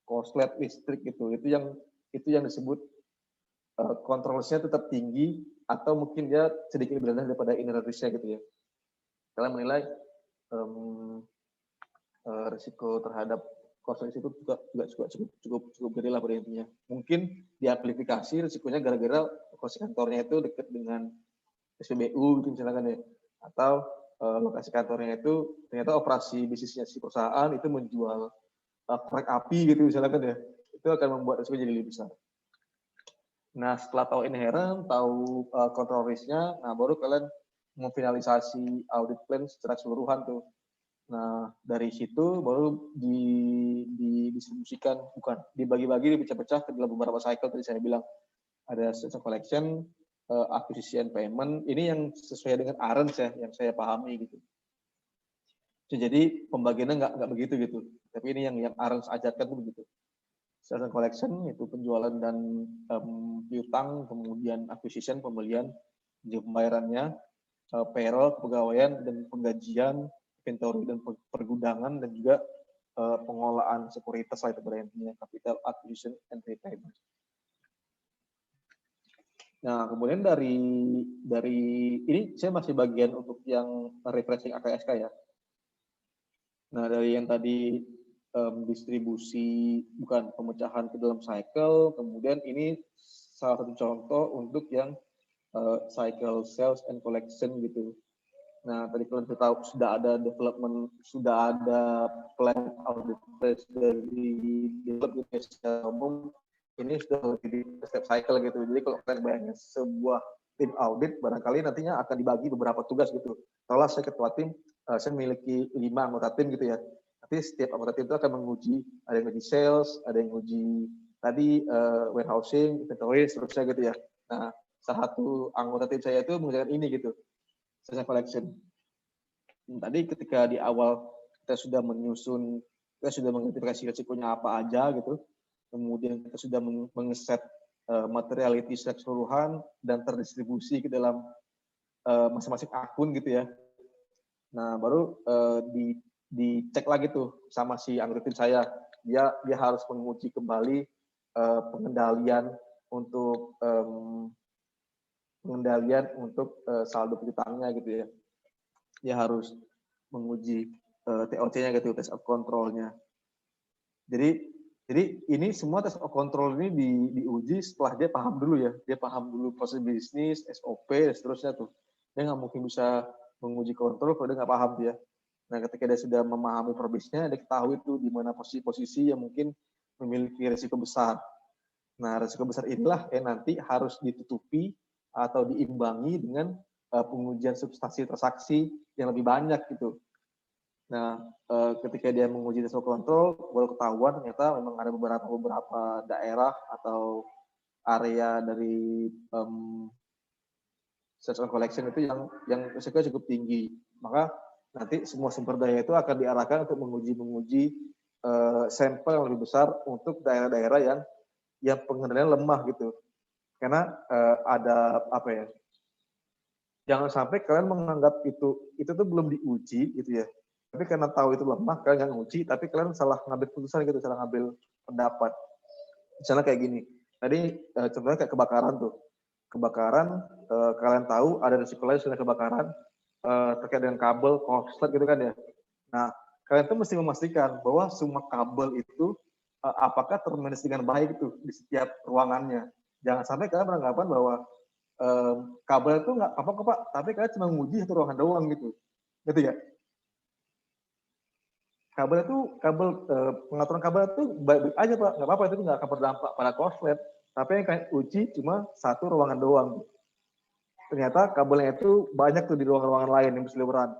S1: korslet listrik gitu. Itu yang disebut kontrolnya tetap tinggi atau mungkin dia sedikit lebih rendah daripada inherent risk-nya gitu ya. Kalian menilai risiko terhadap korslet itu juga cukup gede lah pada intinya. Mungkin diamplifikasi risikonya gara-gara lokasi kantornya itu dekat dengan SPBU gitu misalkan ya, atau lokasi kantornya itu ternyata operasi bisnisnya si perusahaan itu menjual korek api gitu misalkan ya, itu akan membuat risiko jadi lebih besar. Nah setelah tahu inherent, tahu control risk-nya, nah baru kalian memfinalisasi audit plan secara keseluruhan tuh. Nah, dari situ baru didistribusikan, bukan, dibagi-bagi, dipecah-pecah ke dalam beberapa cycle. Tadi saya bilang, ada sales collection, acquisition payment, ini yang sesuai dengan ARENS ya, yang saya pahami gitu. Jadi pembagiannya nggak begitu gitu, tapi ini yang ARENS ajarkan tuh begitu. Sales collection itu penjualan dan piutang, kemudian acquisition, pembelian, pembayarannya, payroll, kepegawaian, dan penggajian, inventory dan pergudangan, dan juga pengolahan sekuritas lah itu pada intinya, capital acquisition and repayment. Nah, kemudian dari ini saya masih bagian untuk yang refreshing AKSK ya. Nah, dari yang tadi distribusi, bukan pemecahan ke dalam cycle, kemudian ini salah satu contoh untuk yang cycle sales and collection gitu. Nah, tadi kalian tahu sudah ada development, sudah ada plan audit dari development secara umum, ini sudah di step cycle gitu. Jadi kalau kalian bayangin sebuah tim audit, barangkali nantinya akan dibagi beberapa tugas gitu. Kalau saya ketua tim, saya memiliki 5 anggota tim gitu ya. Nanti setiap anggota tim itu akan menguji, ada yang menguji sales, ada yang menguji tadi warehousing, inventory, seterusnya gitu ya. Nah, salah satu anggota tim saya itu mengerjakan ini gitu. Sales collection. Tadi ketika di awal kita sudah mengidentifikasi risikonya apa aja gitu, kemudian kita sudah mengeset materiality secara keseluruhan dan terdistribusi ke dalam masing-masing akun gitu ya. Nah baru dicek lagi tuh sama si anggota tim saya, dia harus menguji kembali pengendalian untuk saldo piutangnya gitu ya. Dia harus menguji TOC-nya gitu, test of control-nya. Jadi ini semua test of control ini diuji setelah dia paham dulu ya. Dia paham dulu proses bisnis, SOP, dan seterusnya tuh. Dia nggak mungkin bisa menguji kontrol kalau dia nggak paham dia. Nah, ketika dia sudah memahami probisnya, dia ketahui tuh di mana posisi-posisi yang mungkin memiliki risiko besar. Nah, risiko besar inilah yang nanti harus ditutupi atau diimbangi dengan pengujian substansi transaksi yang lebih banyak gitu. Nah, ketika dia menguji risiko kontrol, baru ketahuan ternyata memang ada beberapa daerah atau area dari sales collection itu yang risikonya cukup tinggi. Maka nanti semua sumber daya itu akan diarahkan untuk menguji sampel yang lebih besar untuk daerah-daerah yang pengendalian lemah gitu. Karena ada apa ya? Jangan sampai kalian menganggap itu tuh belum diuji gitu ya. Tapi karena tahu itu lemah, kalian nggak nguji, tapi kalian salah ngambil keputusan gitu, salah ngambil pendapat. Misalnya kayak gini, tadi contohnya kayak kebakaran tuh. Kebakaran, kalian tahu ada risiko lain selain kebakaran, terkait dengan kabel, korslet gitu kan ya. Nah, kalian tuh mesti memastikan bahwa semua kabel itu apakah termanage dengan baik itu di setiap ruangannya. Jangan sampai kalian beranggapan bahwa kabel itu nggak apa-apa Pak, tapi kalian cuma nguji satu ruangan doang gitu. Gitu ya? Kabel itu pengaturan kabel itu baik-baik aja Pak, nggak apa-apa, itu nggak akan berdampak pada korslet. Tapi yang kalian uji cuma satu ruangan doang. Ternyata kabelnya itu banyak tuh di ruangan-ruangan lain yang berseliweran.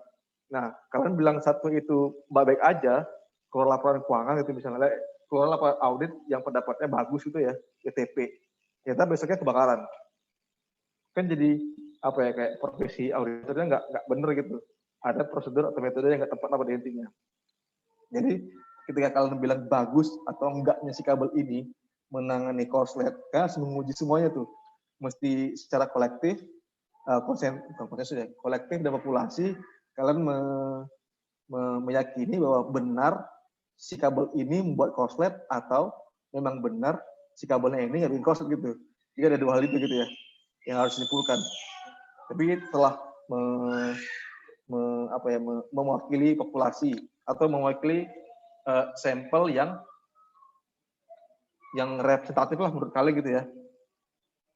S1: Nah, kalian bilang satu itu baik-baik aja, keluar laporan keuangan gitu misalnya, keluar laporan audit yang pendapatnya bagus gitu ya, ETP. Ternyata besoknya kebakaran. Kan jadi apa ya, kayak profesi auditornya nggak bener gitu. Ada prosedur atau metode yang nggak tepat pada intinya. Jadi ketika kalian bilang bagus atau enggaknya si kabel ini menangani korslet, kan harus menguji semuanya tuh. Mesti secara kolektif, kolektif dan populasi, kalian meyakini bahwa benar si kabel ini membuat korslet atau memang benar si kabelnya ini nggak bikin korslet gitu. Jadi ada dua hal itu gitu ya yang harus disimpulkan. Tapi telah mewakili populasi atau mewakili sampel yang representatif lah menurut kalian gitu ya.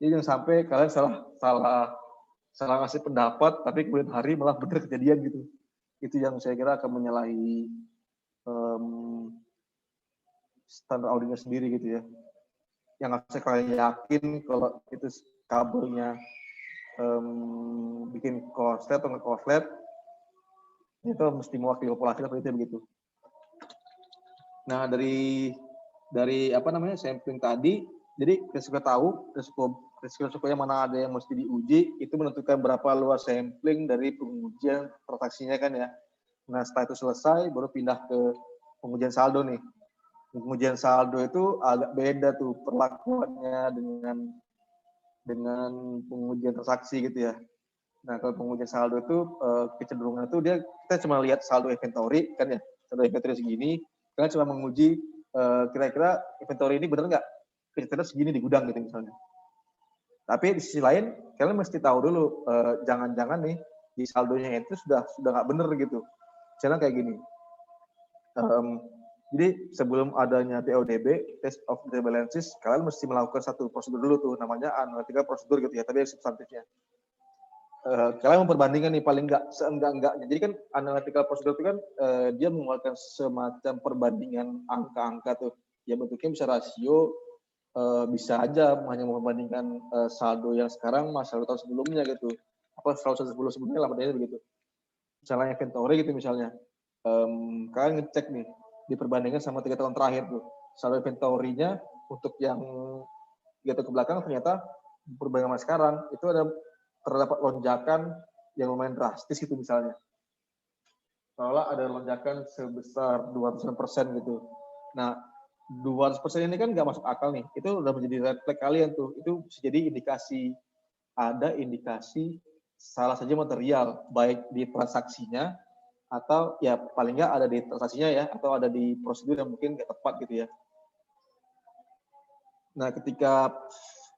S1: Jadi jangan sampai kalian salah ngasih pendapat tapi kemudian hari malah benar kejadian gitu. Itu yang saya kira akan menyalahi standar auditnya sendiri gitu ya. Yang harusnya kalian yakin kalau itu kabelnya bikin korslet atau nggak korslet, itu mesti mewakili populasi seperti itu begitu. Nah, dari sampling tadi, jadi risiko tahu risiko yang mana ada yang mesti diuji, itu menentukan berapa luas sampling dari pengujian transaksinya kan ya. Nah, setelah itu selesai, baru pindah ke pengujian saldo nih. Pengujian saldo itu agak beda tuh perlakuannya dengan pengujian transaksi gitu ya. Nah, kalau pengujian saldo itu kecenderungan itu kita cuma lihat saldo inventory kan ya, saldo inventory segini, kalian cuma menguji kira-kira inventory ini benar nggak kira-kira segini di gudang gitu misalnya. Tapi di sisi lain kalian mesti tahu dulu jangan-jangan nih di saldonya itu sudah nggak benar gitu. Misalnya kayak gini. Jadi sebelum adanya TODB, Test of the Balances, kalian mesti melakukan satu prosedur dulu tuh, namanya analytical prosedur gitu ya, tapi substantifnya. Kalian memperbandingkan nih paling nggak seenggak-enggaknya. Jadi kan analytical prosedur itu kan dia mengeluarkan semacam perbandingan angka-angka tuh. Ya bentuknya bisa rasio, bisa aja hanya membandingkan saldo yang sekarang sama saldo tahun sebelumnya gitu. Apa saldo sebelumnya lah padahal begitu. Misalnya inventory gitu misalnya. Kalian ngecek nih diperbandingkan sama 3 tahun terakhir tuh. Saldo inventory-nya untuk yang 3 tahun ke belakang ternyata perbandingan sama sekarang itu terdapat lonjakan yang lumayan drastis gitu misalnya. Seolah ada lonjakan sebesar 200% gitu. Nah, 200% ini kan nggak masuk akal nih. Itu udah menjadi red flag kalian tuh. Itu bisa jadi ada indikasi salah saja material, baik di transaksinya atau ya paling nggak ada di transaksinya ya, atau ada di prosedur yang mungkin nggak tepat gitu ya. Nah, ketika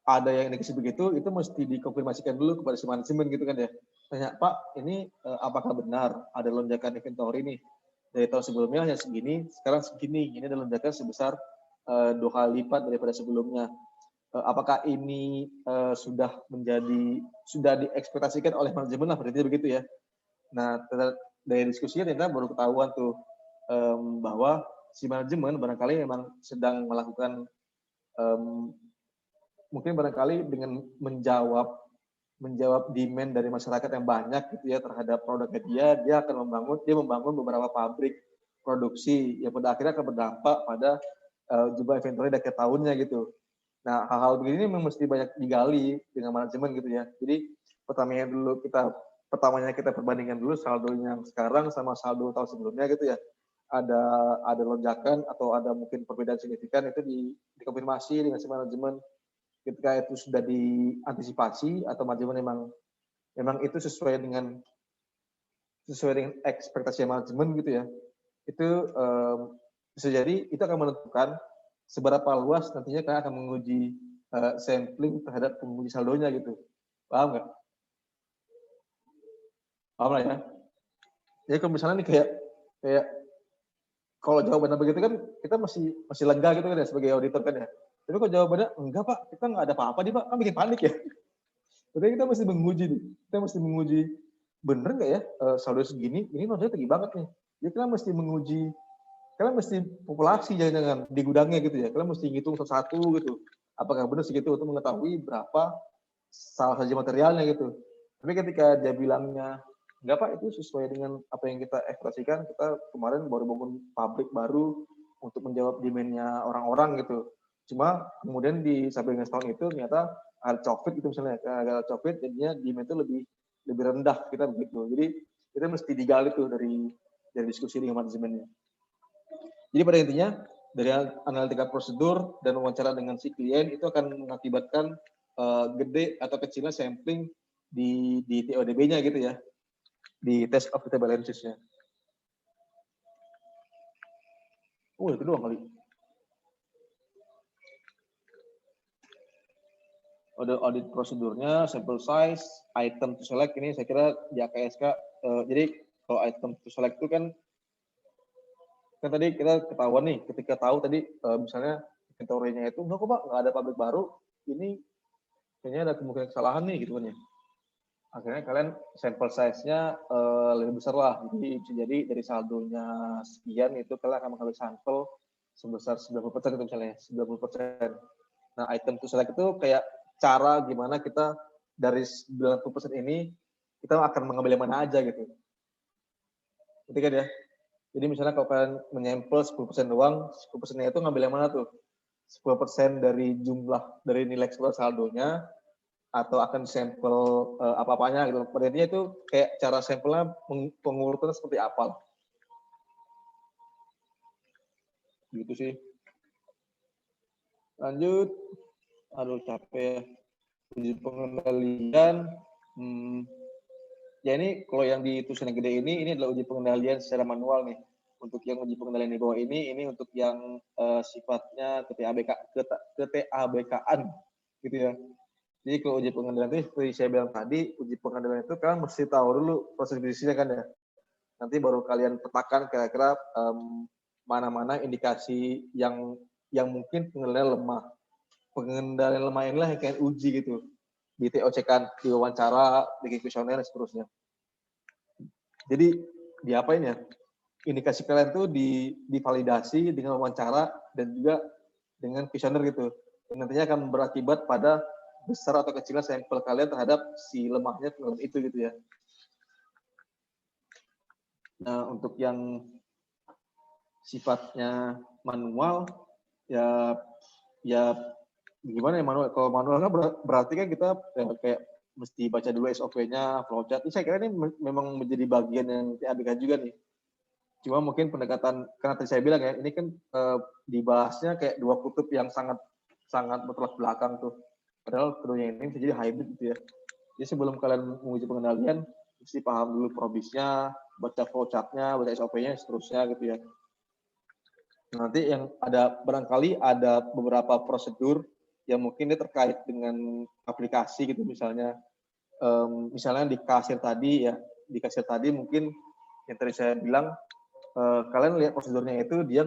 S1: ada yang indikasi begitu, itu mesti dikonfirmasikan dulu kepada si manajemen gitu kan ya. Tanya, Pak, ini apakah benar ada lonjakan inventory nih? Dari tahun sebelumnya hanya segini, sekarang segini. Ini ada lonjakan sebesar 2 kali lipat daripada sebelumnya. Apakah ini sudah diekspektasikan oleh manajemen lah, berarti begitu ya. Nah, dari diskusinya ternyata baru ketahuan tuh bahwa si manajemen barangkali memang sedang melakukan mungkin barangkali dengan menjawab demand dari masyarakat yang banyak gitu ya terhadap produknya dia akan membangun beberapa pabrik produksi yang pada akhirnya akan berdampak pada jumlah inventory di akhir tahunnya gitu. Nah, hal-hal begini memang mesti banyak digali dengan manajemen gitu ya. Jadi pertamanya kita perbandingkan dulu saldonya yang sekarang sama saldo tahun sebelumnya gitu ya. Ada lonjakan atau ada mungkin perbedaan signifikan, itu dikonfirmasi dengan si manajemen. Ketika itu sudah diantisipasi atau manajemen memang itu sesuai dengan ekspektasi manajemen gitu ya, itu bisa jadi itu akan menentukan seberapa luas nantinya kalian akan menguji sampling terhadap penguji saldonya gitu. Paham nggak? Paham lah ya. Jadi kalau misalnya nih kayak kalau jawabannya begitu kan kita masih lega gitu kan ya sebagai auditor kan ya. Tapi kalau jawabannya enggak Pak, kita nggak ada apa-apa nih Pak, kan bikin panik ya. Berarti kita mesti menguji nih. Kita mesti menguji bener nggak ya saldo segini, ini nilainya tinggi banget nih. Jadi kita mesti menguji, kalian mesti populasi jangan di gudangnya gitu ya. Kalian mesti ngitung satu-satu gitu. Apakah benar segitu untuk mengetahui berapa salah saja materialnya gitu. Tapi ketika dia bilangnya enggak Pak, itu sesuai dengan apa yang kita ekspektasikan. Kita kemarin baru bangun pabrik baru untuk menjawab demand-nya orang-orang gitu. Cuma kemudian di sampai dengan setahun itu ternyata ada COVID gitu misalnya, ada COVID jadinya demand itu lebih rendah kita begitu. Jadi kita mesti digali tuh dari diskusi dengan manajemennya. Jadi pada intinya dari analitika prosedur dan wawancara dengan si klien itu akan mengakibatkan gede atau kecilnya sampling di TODB-nya gitu ya, di test of data balances-nya. Oh itu doang kali. Audit prosedurnya, sample size, item to select, ini saya kira di AKSK. Jadi kalau item to select itu kan tadi kita ketahuan nih, ketika tahu tadi misalnya inventory-nya itu enggak kok Pak, nggak ada pabrik baru, ini kayaknya ada kemungkinan kesalahan nih gitu kan ya. Akhirnya kalian sampel size-nya lebih besar lah, jadi bisa jadi dari saldonya sekian itu kalian akan mengambil sampel sebesar 90% itu misalnya 90%. Nah item to select itu kayak cara gimana kita dari 90% ini kita akan mengambil yang mana aja gitu. Ngerti kan ya? Jadi misalnya kalau kalian menyampel 10% doang, 10%-nya itu ngambil yang mana tuh? 10% dari jumlah, dari nilai keseluruhan saldonya, atau akan sampel apa-apanya gitu. Pada intinya itu kayak cara sampelnya pengurutannya seperti apa. Gitu sih. Lanjut. Aduh capek. Uji pengendalian. Ya ini kalau yang di tulisan yang gede ini adalah uji pengendalian secara manual nih. Untuk yang uji pengendalian di bawah ini untuk yang sifatnya keTA-BK-an gitu ya. Jadi kalau uji pengendalian itu seperti saya bilang tadi, uji pengendalian itu kalian mesti tahu dulu proses bisnisnya kan ya. Nanti baru kalian petakan kira-kira mana-mana indikasi yang mungkin pengendalian lemah. Pengendalian lemah inilah yang kalian uji gitu. Di TOC kan, di wawancara, di kuesioner, dan seterusnya. Jadi diapain ya? Indikasi kalian tuh divalidasi dengan wawancara dan juga dengan kuesioner gitu. Dan nantinya akan berakibat pada besar atau kecilnya sampel kalian terhadap si lemahnya pengendalian itu gitu ya. Nah untuk yang sifatnya manual ya gimana ya manual? Kalau manual kan berarti kan kita kayak mesti baca dulu SOP-nya, flowchart. Ini saya kira ini memang menjadi bagian yang TABK juga nih. Cuma mungkin pendekatan, karena tadi saya bilang ya, ini kan dibahasnya kayak dua kutub yang sangat bertolak belakang tuh. Padahal keduanya ini bisa jadi hybrid gitu ya. Jadi sebelum kalian menguji pengendalian, mesti paham dulu probisnya, baca flowchart-nya, baca SOP-nya, seterusnya gitu ya. Nanti yang ada barangkali ada beberapa prosedur yang mungkin dia terkait dengan aplikasi gitu misalnya di kasir tadi ya, di kasir tadi mungkin yang tadi saya bilang kalian lihat prosedurnya itu dia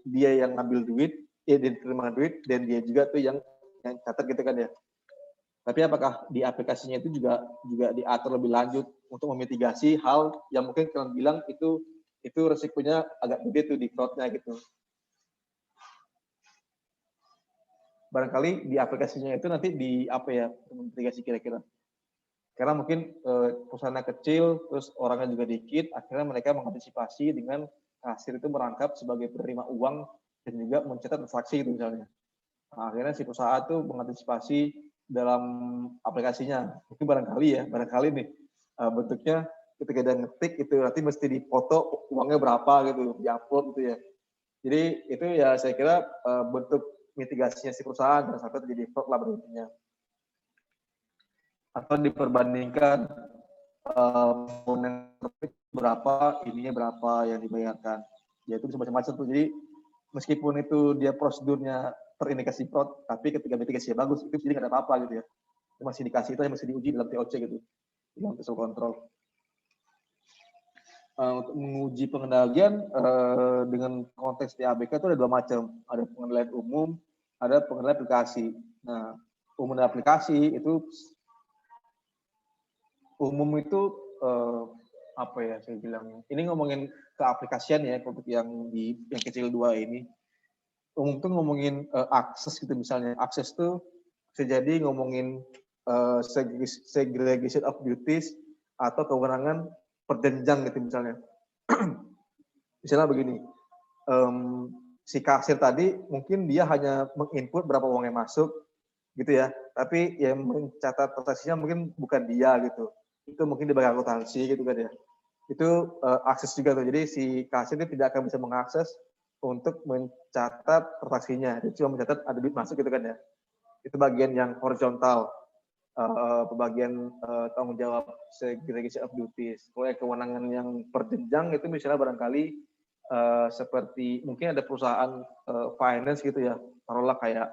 S1: dia yang ngambil duit, dia terima duit dan dia juga tuh yang catat gitu kan ya. Tapi apakah di aplikasinya itu juga diatur lebih lanjut untuk memitigasi hal yang mungkin kalian bilang itu resikonya agak gede tuh di fraud-nya gitu. Barangkali di aplikasinya itu nanti di apa ya, memitigasi kira-kira. Karena mungkin perusahaannya kecil, terus orangnya juga dikit, akhirnya mereka mengantisipasi dengan kasir itu merangkap sebagai penerima uang dan juga mencetak transaksi gitu misalnya. Nah, akhirnya si perusahaan tuh mengantisipasi dalam aplikasinya. Mungkin barangkali nih bentuknya ketika dia ngetik itu nanti mesti dipoto uangnya berapa gitu, diupload gitu ya. Jadi itu ya saya kira bentuk mitigasinya si perusahaan dan sampai terjadi fraud lah berikutnya. Atau diperbandingkan berapa, ininya berapa yang dibayarkan. Ya itu bisa macam-macam tuh. Jadi meskipun itu dia prosedurnya terindikasi fraud, tapi ketika mitigasinya bagus, itu jadi nggak ada apa-apa gitu ya. Itu masih dikasih, itu yang masih diuji dalam TOC gitu, dalam threshold control. Untuk menguji pengendalian dengan konteks TABK itu ada 2 macam, ada pengendalian umum, ada pengendalian aplikasi. Nah, umum dan aplikasi itu umum itu apa ya saya bilang, ini ngomongin keaplikasian ya untuk yang kecil 2 ini. Umum tuh ngomongin akses gitu, misalnya akses tuh bisa jadi ngomongin segregation of duties atau kewenangan perjenjang gitu misalnya. Misalnya begini, si kasir tadi mungkin dia hanya menginput berapa uang yang masuk gitu ya, tapi yang mencatat transaksinya mungkin bukan dia gitu. Itu mungkin di bagian akuntansi gitu kan ya. Itu akses juga tuh. Jadi si kasir ini tidak akan bisa mengakses untuk mencatat transaksinya. Dia cuma mencatat ada duit masuk gitu kan ya. Itu bagian yang horizontal. Pembagian tanggung jawab segregation of duties. Kalau kewenangan yang perjenjang itu misalnya barangkali seperti mungkin ada perusahaan finance gitu ya, taruhlah kayak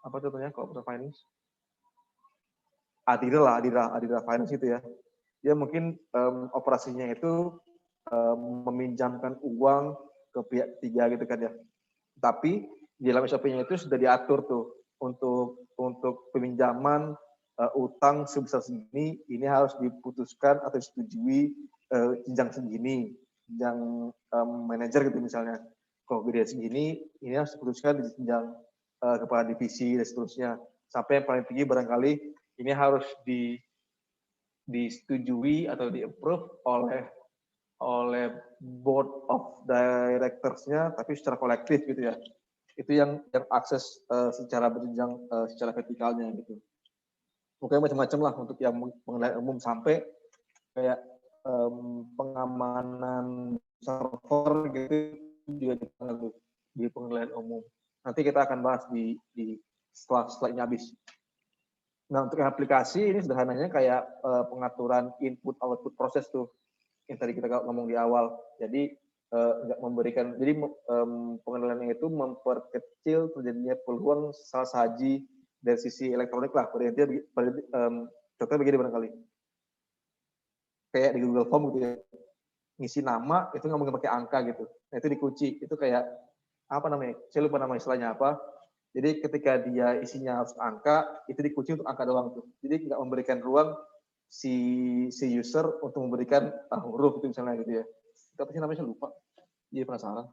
S1: apa contohnya kalau perusahaan finance, Adira Finance gitu ya. Dia mungkin operasinya itu meminjamkan uang ke pihak ketiga gitu kan ya. Tapi di dalam SOP-nya itu sudah diatur tuh untuk peminjaman utang sebesar segini, ini harus diputuskan atau disetujui jenjang segini, jenjang manajer gitu misalnya. Kalau beda segini, ini harus diputuskan di jenjang kepala divisi dan seterusnya. Sampai yang paling tinggi barangkali ini harus disetujui atau di-approve oleh board of directors-nya, tapi secara kolektif gitu ya. Itu yang akses secara berjenjang, secara vertikalnya gitu. Pokoknya macam-macam lah untuk yang pengendalian umum sampai kayak pengamanan server gitu juga di pengendalian umum. Nanti kita akan bahas di setelah ini habis. Nah, untuk aplikasi ini sederhananya kayak pengaturan input output proses tuh yang tadi kita ngomong di awal. Jadi nggak memberikan, jadi pengendalian itu memperkecil terjadinya peluang salah saji dari sisi elektronik lah. Contohnya begini barangkali, kayak di Google Form gitu ya, ngisi nama itu nggak mungkin pakai angka gitu. Nah itu dikunci, itu kayak apa namanya? Saya lupa nama istilahnya apa. Jadi ketika dia isinya harus angka, itu dikunci untuk angka doang tuh. Jadi nggak memberikan ruang si user untuk memberikan huruf itu misalnya gitu ya. Itu apa sih namanya, saya lupa. Jadi penasaran.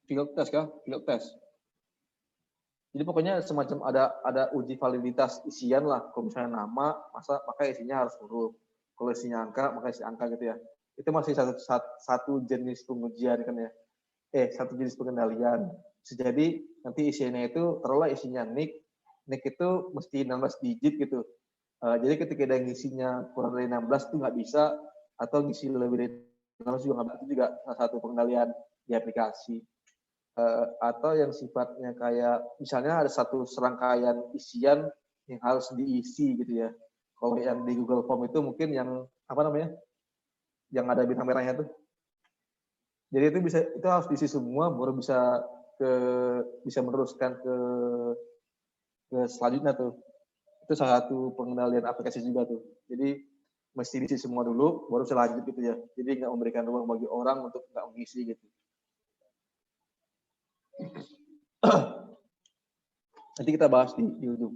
S1: Field test kah? Field test. Jadi pokoknya semacam ada uji validitas isian lah. Kalau misalnya nama, maka isinya harus huruf. Kalau isinya angka, maka isi angka gitu ya. Itu masih satu jenis pengujian kan ya. Satu jenis pengendalian. Jadi nanti isiannya itu taruhlah isinya nick itu mesti 16 digit gitu. Jadi ketika ada ngisinya kurang dari 16 itu nggak bisa, atau ngisi lebih dari 16 juga nggak bisa. Itu juga salah satu pengendalian di aplikasi. Atau yang sifatnya kayak misalnya ada satu serangkaian isian yang harus diisi gitu ya. Kalau yang di Google Form itu mungkin yang apa namanya, yang ada bintang merahnya tuh. Jadi itu harus diisi semua baru bisa meneruskan ke selanjutnya tuh. Itu salah satu pengendalian aplikasi juga tuh. Jadi mesti diisi semua dulu baru selanjut gitu ya. Jadi nggak memberikan ruang bagi orang untuk nggak mengisi gitu. Nanti kita bahas di ujung.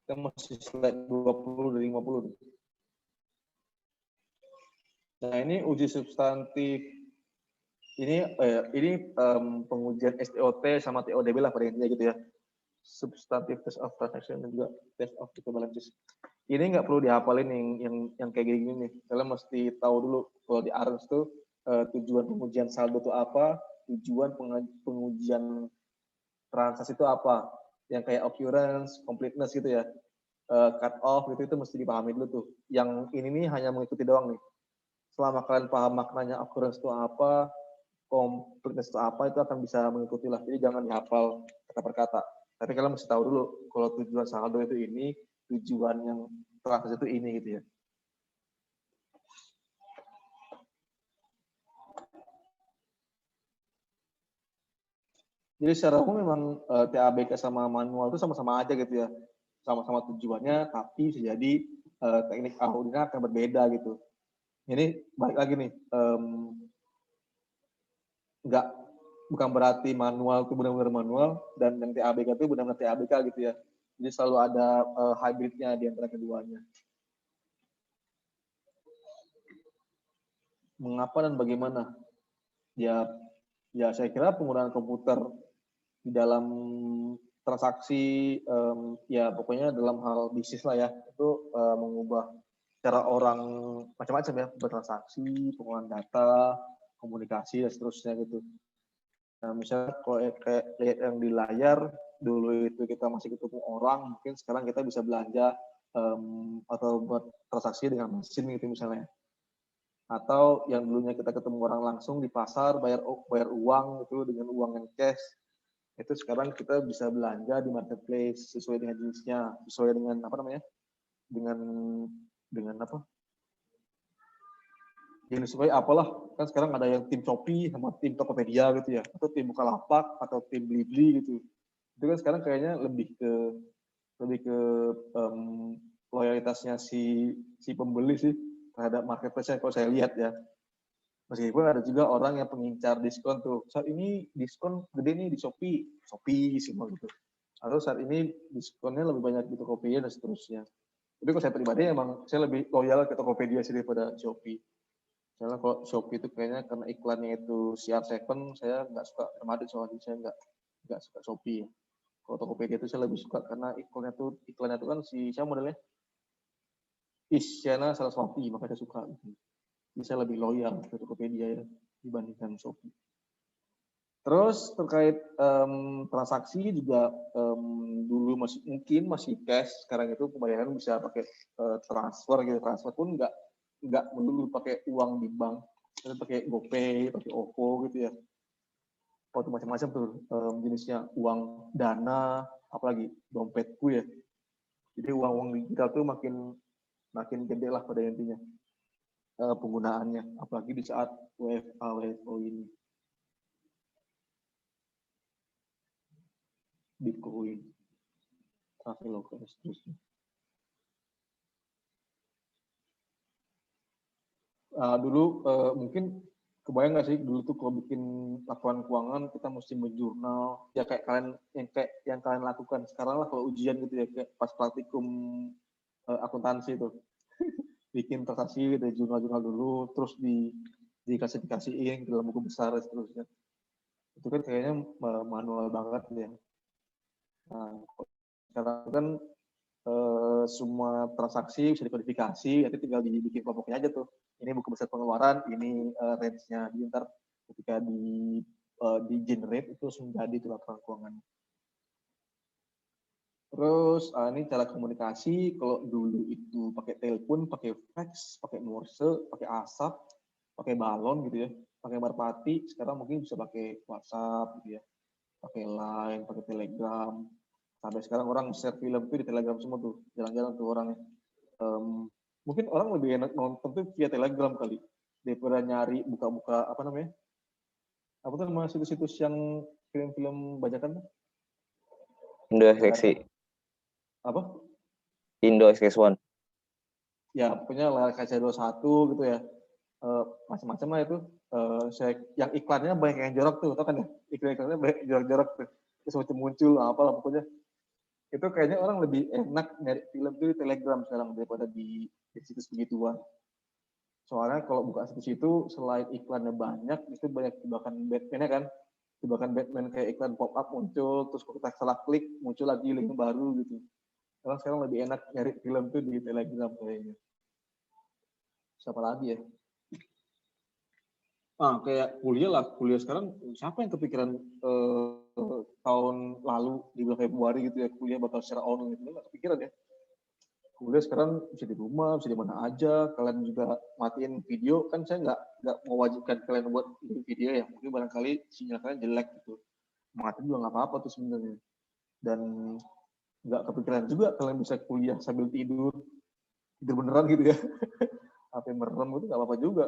S1: Kita masih slide 20 dari 50. Nah, ini uji substantif. Ini pengujian STOT sama TODB lah pada intinya gitu ya. Substantive test of transaction dan juga test of equivalences. Ini nggak perlu dihafalin yang kayak gini nih. Kalian mesti tahu dulu kalau di ARNS tuh tujuan pengujian saldo itu apa, tujuan pengujian transaksi itu apa, yang kayak occurrence, completeness gitu ya, cut off gitu, itu mesti dipahami dulu tuh. Yang ini nih hanya mengikuti doang nih. Selama kalian paham maknanya occurrence itu apa, completeness itu apa, itu akan bisa mengikuti lah. Jadi jangan dihafal kata per kata. Tapi kalian mesti tahu dulu kalau tujuan saldo itu ini, tujuan yang transaksi itu ini gitu ya. Jadi secara umum memang TABK sama manual itu sama-sama aja gitu ya. Sama-sama tujuannya, tapi bisa jadi teknik auditnya akan berbeda gitu. Ini balik lagi nih, bukan berarti manual itu benar-benar manual dan yang TABK itu benar-benar TABK gitu ya. Jadi selalu ada hybridnya di antara keduanya. Mengapa dan bagaimana? Ya saya kira penggunaan komputer di dalam transaksi, ya pokoknya dalam hal bisnis lah ya, itu mengubah cara orang macam-macam ya, bertransaksi, penggunaan data, komunikasi dan seterusnya gitu. Nah, misalnya kalau kayak lihat yang di layar, dulu itu kita masih ketemu orang, mungkin sekarang kita bisa belanja atau buat transaksi dengan mesin gitu misalnya. Atau yang dulunya kita ketemu orang langsung di pasar, bayar uang gitu dengan uang yang cash, itu sekarang kita bisa belanja di marketplace sesuai dengan jenisnya, sesuai dengan apa namanya, dengan apa, yang sesuai apalah, kan sekarang ada yang tim Shopee sama tim Tokopedia gitu ya, atau tim Bukalapak atau tim Blibli gitu. Itu kan sekarang kayaknya lebih ke loyalitasnya si pembeli sih terhadap marketplace kalau saya lihat ya. Meskipun ada juga orang yang pengincar diskon tuh. Saat ini diskon gede nih di Shopee semua gitu. Atau saat ini diskonnya lebih banyak di Tokopedia dan seterusnya. Tapi kalau saya pribadi emang saya lebih loyal ke Tokopedia sih daripada Shopee. Karena kalau Shopee itu kayaknya karena iklannya itu CR7, saya nggak suka termadik soalnya saya nggak suka Shopee. Kalau Tokopedia itu saya lebih suka karena iklannya tuh kan si siapa modelnya? Isyana Saraswati, makanya saya suka. Bisa lebih loyal ke Tokopedia ya dibandingkan Shopee. Terus terkait transaksi juga dulu mungkin masih cash, sekarang itu pembayaran bisa pakai transfer gitu. Transfer pun nggak melulu pakai uang di bank, tapi pakai GoPay, pakai OVO gitu ya. Waktu macam-macam tuh jenisnya, uang Dana, apalagi dompetku ya. Jadi uang digital tuh makin gede lah pada intinya penggunaannya, apalagi di saat WFO ini. Bitcoin, Traveloka, dan seterusnya. Dulu mungkin kebayang nggak sih dulu tuh kalau bikin laporan keuangan kita mesti menjurnal ya kayak yang kalian lakukan sekarang lah kalau ujian gitu ya kayak pas praktikum akuntansi itu bikin transaksi dari jurnal-jurnal dulu terus diklasifikasiin dalam buku besar dan seterusnya. Itu kan kayaknya manual banget ya. Nah, sekarang kan semua transaksi bisa dikodifikasi, nanti tinggal dibikin kelompoknya aja tuh. Ini buku besar pengeluaran, ini range-nya. Jadi ntar ketika di generate itu langsung jadi tuh laporan keuangan. Terus ini cara komunikasi, kalau dulu itu pakai telepon, pakai fax, pakai morse, pakai asap, pakai balon gitu ya, pakai merpati, sekarang mungkin bisa pakai WhatsApp gitu ya, pakai Line, pakai Telegram. Sampai sekarang orang share film itu di Telegram semua tuh, jalan-jalan tuh orangnya. Mungkin orang lebih enak nonton tuh via Telegram kali, daripada nyari buka-buka apa namanya? Apa tuh nama situs-situs yang film-film bajakan tuh?
S2: Indo SX1.
S1: Apa?
S2: Indo SX1.
S1: Ya, pokoknya layar kaca 21 gitu ya. Macam-macam lah itu. Yang iklannya banyak yang jorok tuh, tau kan ya? Iklannya banyak jorok-jorok tuh. Terus macam muncul, apalah pokoknya. Itu kayaknya orang lebih enak nyari film itu di Telegram sekarang daripada di situs begituan. Soalnya kalau buka situs itu selain iklannya banyak, itu banyak jebakan Batman-nya kan. Jebakan Batman kayak iklan pop-up muncul, terus kalau kita salah klik, muncul lagi link baru gitu. Orang sekarang lebih enak nyari film tuh di Telegram kayaknya. Siapa lagi ya? Kayak kuliah sekarang siapa yang kepikiran tahun lalu di bulan Februari gitu ya kuliah bakal secara online gitu, nggak kepikiran ya. Kuliah sekarang bisa di rumah, bisa di mana aja, kalian juga matiin video, kan saya nggak mewajibkan kalian buat video ya, mungkin barangkali sinyal kalian jelek gitu, matiin juga nggak apa-apa tuh sebenarnya. dan nggak kepikiran juga kalian bisa kuliah sambil tidur beneran gitu ya. Sampai merem itu nggak apa-apa juga,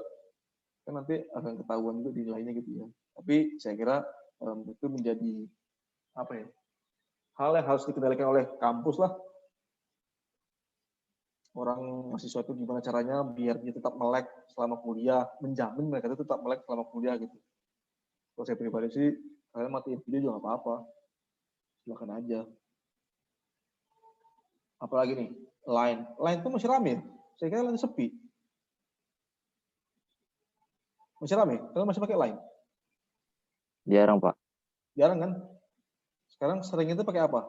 S1: kan nanti akan ketahuan juga nilainya gitu ya. Tapi saya kira itu menjadi apa ya, hal yang harus dikendalikan oleh kampus lah. Orang mahasiswa itu gimana caranya biar dia tetap melek selama kuliah, menjamin mereka itu tetap melek selama kuliah gitu. Kalau saya pribadi sih, kalian matiin video juga nggak apa-apa, silakan aja. Apalagi nih, Line itu masih rame. Saya kira Line sepi. Masih rame? Kalian masih pakai Line?
S2: Jarang, Pak.
S1: Jarang kan? Sekarang sering itu pakai apa?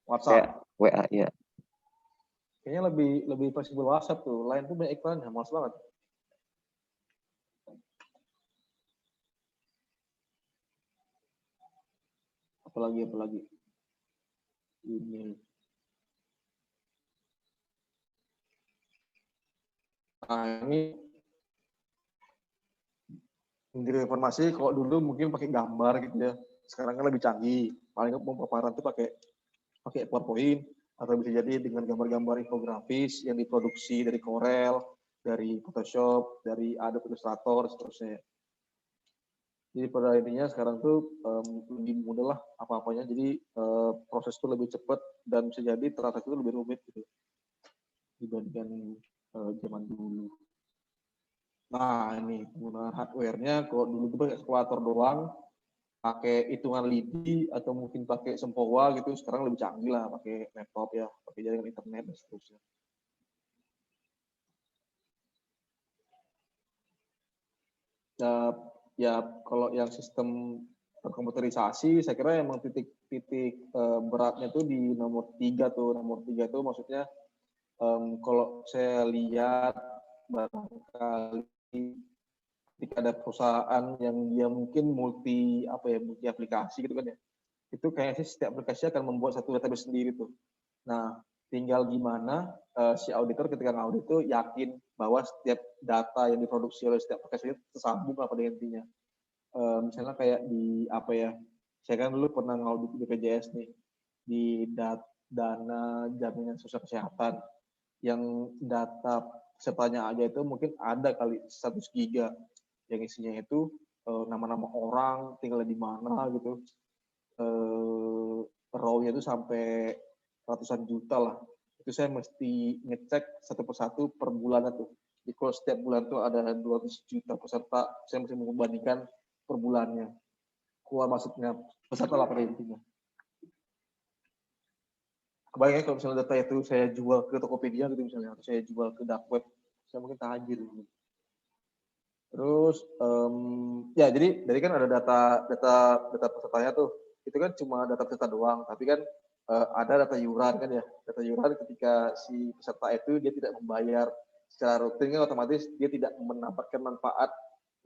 S1: WhatsApp.
S2: Kayak WA, ya.
S1: Kayaknya lebih fleksibel WhatsApp tuh. Line tuh banyak iklan, males banget. Apalagi. Ini. Nah, ini mengirim informasi kalau dulu mungkin pakai gambar gitu ya. Sekarang kan lebih canggih. Paling pemaparan tuh pakai PowerPoint atau bisa jadi dengan gambar-gambar infografis yang diproduksi dari Corel, dari Photoshop, dari Adobe Illustrator, seterusnya. Jadi pada intinya sekarang tuh lebih mudah lah apa-apanya. Jadi proses itu lebih cepat dan bisa jadi transaksi itu lebih rumit gitu dibandingkan zaman dulu. Nah ini penggunaan hardware-nya, kalau dulu tuh pakai kalkulator doang, pakai hitungan lidi atau mungkin pakai sempowa gitu, sekarang lebih canggih lah, pakai laptop ya, pakai jaringan internet dan seterusnya. Ya kalau yang sistem terkomputerisasi, saya kira emang titik beratnya tuh di nomor 3 tuh. Nomor 3 tuh maksudnya kalau saya lihat barangkali ketika ada perusahaan yang dia mungkin multi aplikasi gitu kan ya, itu kayaknya sih setiap aplikasi akan membuat satu database sendiri tuh. Nah, tinggal gimana si auditor ketika ngaudit itu yakin bahwa setiap data yang diproduksi oleh setiap aplikasi itu tersambung apa dengan intinya. Misalnya kayak di saya kan dulu pernah ngaudit BPJS nih, di dana jaminan sosial kesehatan, yang data pesertanya aja itu mungkin ada kali 100 giga, yang isinya itu nama-nama orang, tinggal di mana gitu, raw-nya itu sampai ratusan juta lah. Itu saya mesti ngecek satu persatu per bulan tuh. Jadi kalau setiap bulan tuh ada 200 juta peserta, saya mesti membandingkan per bulannya. Keluar masuknya peserta lah pada intinya. Kebayangnya kalau misalnya data itu saya jual ke Tokopedia gitu misalnya, atau saya jual ke dark web, saya mungkin tajir gitu. Terus ya jadi kan ada data pesertanya tuh, itu kan cuma data peserta doang, tapi kan ada data iuran kan ya. Data iuran ketika si peserta itu dia tidak membayar secara rutin kan otomatis dia tidak mendapatkan manfaat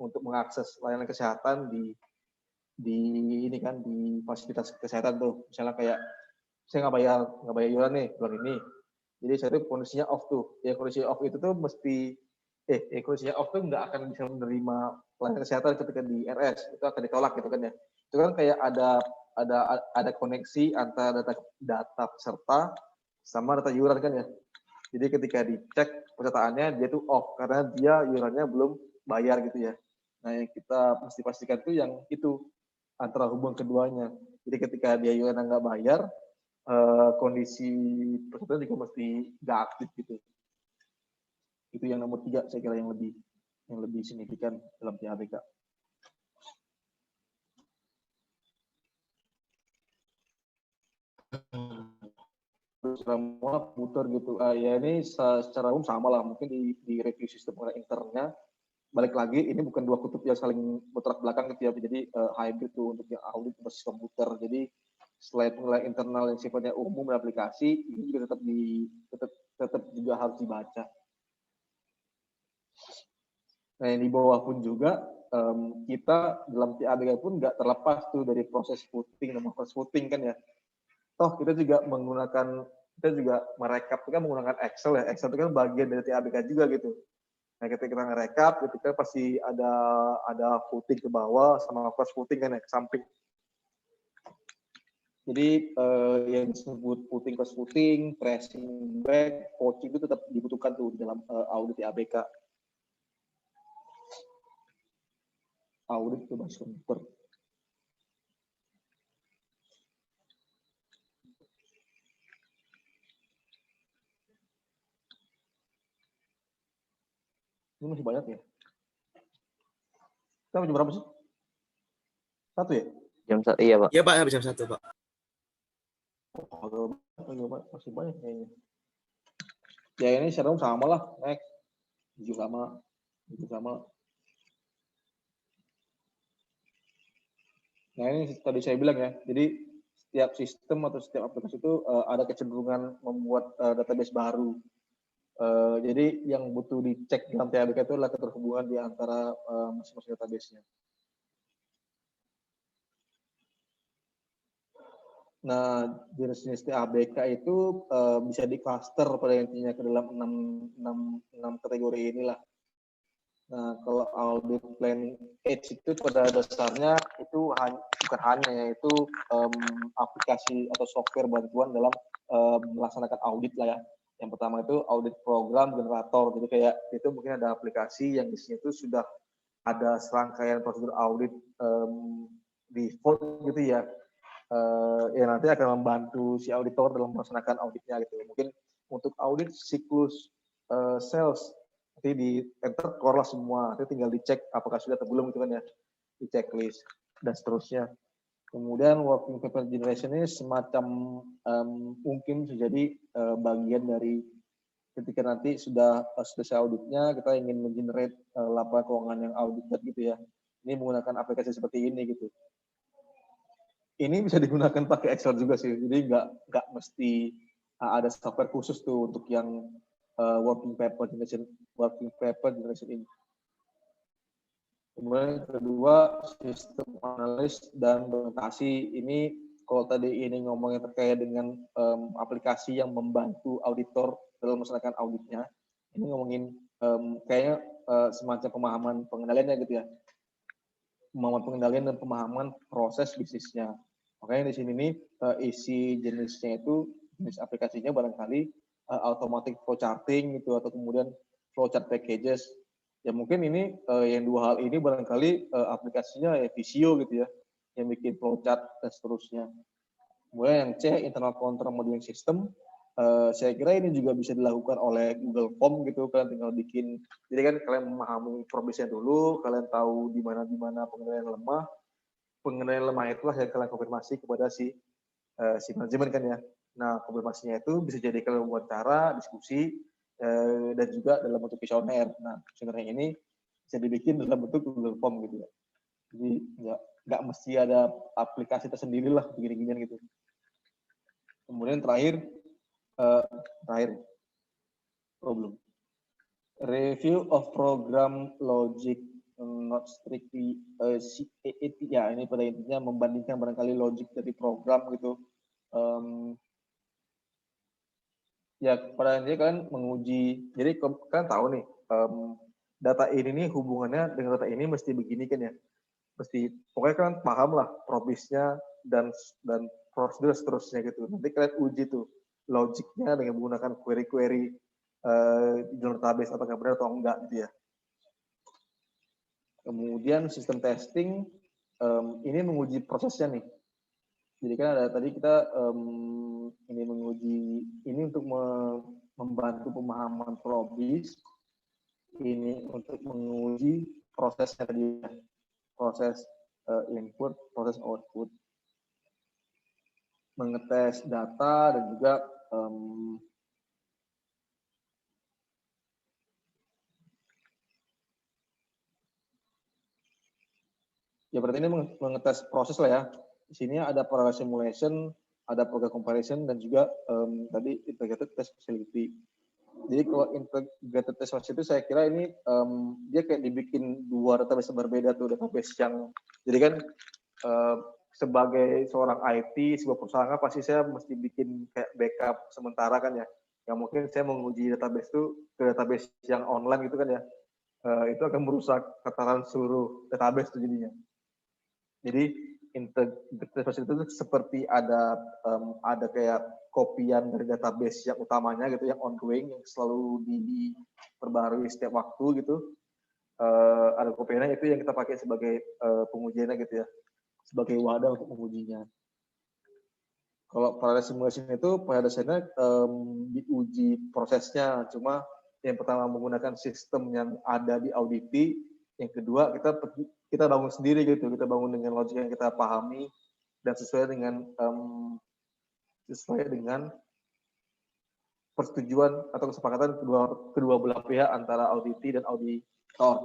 S1: untuk mengakses layanan kesehatan di ini kan di fasilitas kesehatan tuh. Misalnya kayak saya nggak bayar iuran nih bulan ini. Jadi saya tuh kondisinya off tuh. Ya kondisi off itu tuh mesti kondisinya off tuh nggak akan bisa menerima pelayanan kesehatan ketika di RS, itu akan ditolak gitu kan ya. Itu kan kayak ada koneksi antara data peserta sama data iuran kan ya. Jadi ketika dicek pesertaannya dia tuh off karena dia iurannya belum bayar gitu ya. Nah yang kita mesti pastikan tuh yang itu antara hubungan keduanya. Jadi ketika dia iuran nggak bayar, kondisi peserta juga mesti nggak aktif gitu. Itu yang nomor 3 saya kira yang lebih signifikan dalam TABK. Semua putar gitu. Ya ini secara umum sama lah, mungkin di review sistem internnya. Balik lagi, ini bukan dua kutub yang saling bertolak belakang gitu ya. Jadi hybrid tuh untuk yang audit berbasis komputer. Jadi selain penilaian internal yang sifatnya umum dan aplikasi, ini juga tetap juga harus dibaca. Nah yang di bawah pun juga kita dalam TABK pun nggak terlepas tuh dari proses voting dan proses voting kan ya. Toh kita juga merekap kan menggunakan Excel ya. Excel itu kan bagian dari TABK juga gitu. Nah ketika kita ngerekap, kita pasti ada voting ke bawah sama cross voting kan ya ke samping. Jadi yang disebut putting cross putting, tracing back, poaching itu tetap dibutuhkan tuh dalam audit di ABK. Audit itu bahasa komputer. Ini masih banyak ya. Kita jam berapa sih? 1 ya?
S2: Iya Pak.
S5: Iya Pak, habis jam 1 Pak.
S1: Oh, masih banyak kayaknya. Ya ini sekarang sama lah, next. Itu sama. Nah ini tadi saya bilang ya, jadi setiap sistem atau setiap aplikasi itu ada kecenderungan membuat database baru. Jadi yang butuh dicek dalam TABK itu adalah keterhubungan di antara masing-masing database-nya. Nah, jenis-jenis TABK itu bisa di-cluster pada intinya ke dalam 6 kategori inilah. Nah, kalau audit planning age itu pada dasarnya itu bukan hanya yaitu aplikasi atau software bantuan dalam melaksanakan audit lah ya. Yang pertama itu audit program generator. Jadi kayak itu mungkin ada aplikasi yang di sini itu sudah ada serangkaian prosedur audit default gitu ya. Yang nanti akan membantu si auditor dalam melaksanakan auditnya gitu. Mungkin untuk audit siklus sales nanti di enter keluar lah semua, nanti tinggal dicek apakah sudah atau belum gitu kan ya, di checklist dan seterusnya. Kemudian working paper generation ini semacam mungkin bisa jadi bagian dari ketika nanti sudah selesai auditnya kita ingin mengenerate laporan keuangan yang audited gitu ya. Ini menggunakan aplikasi seperti ini gitu. Ini bisa digunakan pakai Excel juga sih, jadi nggak mesti ada software khusus tuh untuk yang working paper generation ini. Kemudian kedua, sistem analis dan dokumentasi. Ini kalau tadi ini ngomongnya terkait dengan aplikasi yang membantu auditor dalam melaksanakan auditnya, ini ngomongin kayaknya semacam pemahaman pengendaliannya gitu ya. Pemahaman pengendalian dan pemahaman proses bisnisnya. Makanya di sini nih isi jenisnya itu, jenis aplikasinya barangkali automatic flowcharting gitu, atau kemudian flowchart packages. Ya mungkin ini yang dua hal ini barangkali aplikasinya ya Visio gitu ya, yang bikin flowchart dan seterusnya. Kemudian yang C, internal control modeling system. Saya kira ini juga bisa dilakukan oleh Google Form gitu, kalian tinggal bikin. Jadi kan kalian memahami progresnya dulu, kalian tahu di mana pengendalian lemah. Pengendalian lemah itulah yang kalian konfirmasi kepada si manajemen kan ya. Nah, konfirmasinya itu bisa jadi kalian wawancara, diskusi, dan juga dalam bentuk kuesioner. Nah, kuesioner ini bisa dibikin dalam bentuk Google Form gitu ya. Jadi nggak mesti ada aplikasi tersendiri lah begini-ginian gitu. Kemudian terakhir problem. Review of program logic not strictly ya ini pada intinya membandingkan barangkali logik dari program gitu. Ya pada intinya kalian menguji, jadi kalian tahu nih data ini nih hubungannya dengan data ini mesti begini kan ya, mesti pokoknya kalian paham lah probisnya dan prosedur seterusnya gitu. Nanti kalian uji tuh logiknya dengan menggunakan query di database apakah benar atau enggak gitu ya. Kemudian sistem testing ini menguji prosesnya nih. Jadi kan ada tadi kita ini menguji ini untuk membantu pemahaman probis, ini untuk menguji prosesnya tadi, proses input, proses output, mengetes data dan juga ya berarti ini mengetes proses lah ya. Di sini ada program simulation, ada program comparison, dan juga tadi integrated test facility. Jadi kalau integrated test facility itu saya kira ini dia kayak dibikin dua database berbeda tuh, database yang jadi kan sebagai seorang IT sebuah perusahaan pasti saya mesti bikin kayak backup sementara kan ya. Yang mungkin saya menguji database itu ke database yang online gitu kan ya. Itu akan merusak tataran seluruh database tuh jadinya. Jadi integritas itu seperti ada kayak kopian dari database yang utamanya gitu, yang ongoing, yang selalu diperbarui setiap waktu gitu. Ada kopiannya, itu yang kita pakai sebagai pengujiannya gitu ya, sebagai wadah untuk mengujinya. Kalau pada simulation itu pada dasarnya diuji prosesnya, cuma yang pertama menggunakan sistem yang ada di Audity, yang kedua kita bangun sendiri gitu, kita bangun dengan logik yang kita pahami dan sesuai dengan persetujuan atau kesepakatan kedua belah pihak antara Audity dan auditor.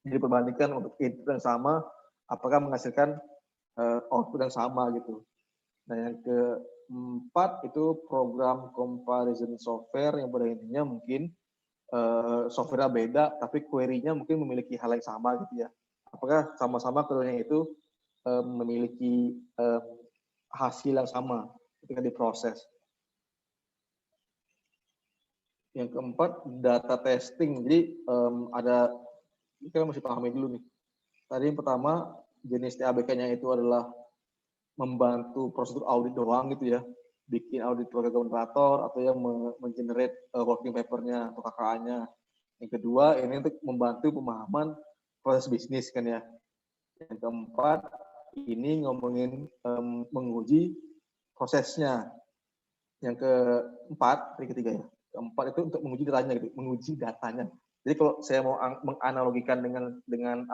S1: Jadi perbandingkan untuk input yang sama, apakah menghasilkan output yang sama gitu. Nah, yang keempat itu program comparison software, yang pada intinya mungkin software-nya beda, tapi query-nya mungkin memiliki hal yang sama gitu ya. Apakah sama-sama keduanya itu memiliki hasil yang sama ketika diproses. Yang keempat, data testing. Jadi kita mesti pahami dulu nih. Tadi yang pertama, jenis TABK-nya itu adalah membantu prosedur audit doang gitu ya, bikin audit program operator atau yang mengenerate working paper-nya atau KKA-nya. Yang kedua, ini untuk membantu pemahaman proses bisnis kan ya. Yang keempat, ini ngomongin menguji prosesnya. Yang keempat, ketiga ya. Keempat itu untuk menguji datanya gitu, menguji datanya. Jadi kalau saya mau menganalogikan dengan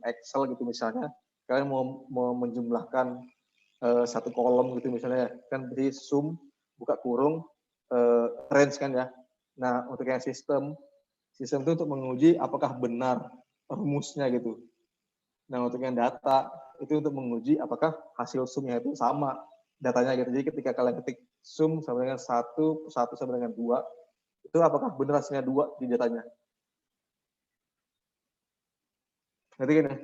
S1: Excel gitu misalnya, kalian mau menjumlahkan satu kolom gitu misalnya, kan beri sum buka kurung range kan ya. Nah, untuk yang sistem itu untuk menguji apakah benar rumusnya gitu. Nah, untuk yang data itu untuk menguji apakah hasil sumnya itu sama datanya gitu. Jadi ketika kalian ketik sum sama dengan 1 sama dengan 2, itu apakah benar hasilnya 2 di datanya. Ngerti kan ya?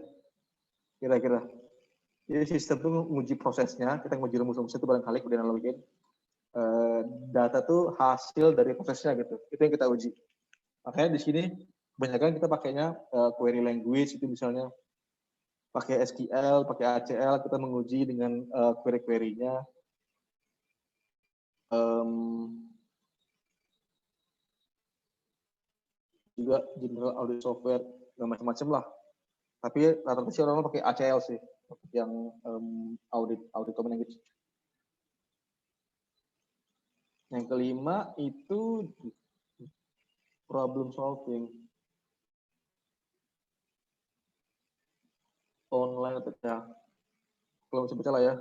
S1: Kira-kira. Jadi sistem itu menguji prosesnya, kita menguji rumus-rumus itu barangkali kemudian analogin. Data itu hasil dari prosesnya gitu. Itu yang kita uji. Makanya di sini kebanyakan kita pakainya query language itu misalnya pakai SQL, pakai ACL, kita menguji dengan query-query-nya. Juga general audit software dan macam-macam lah. Tapi rata-rata sih orang pakai ACL sih, yang audit common language. Yang kelima itu problem solving. Online atau ya, kalau bisa baca lah ya.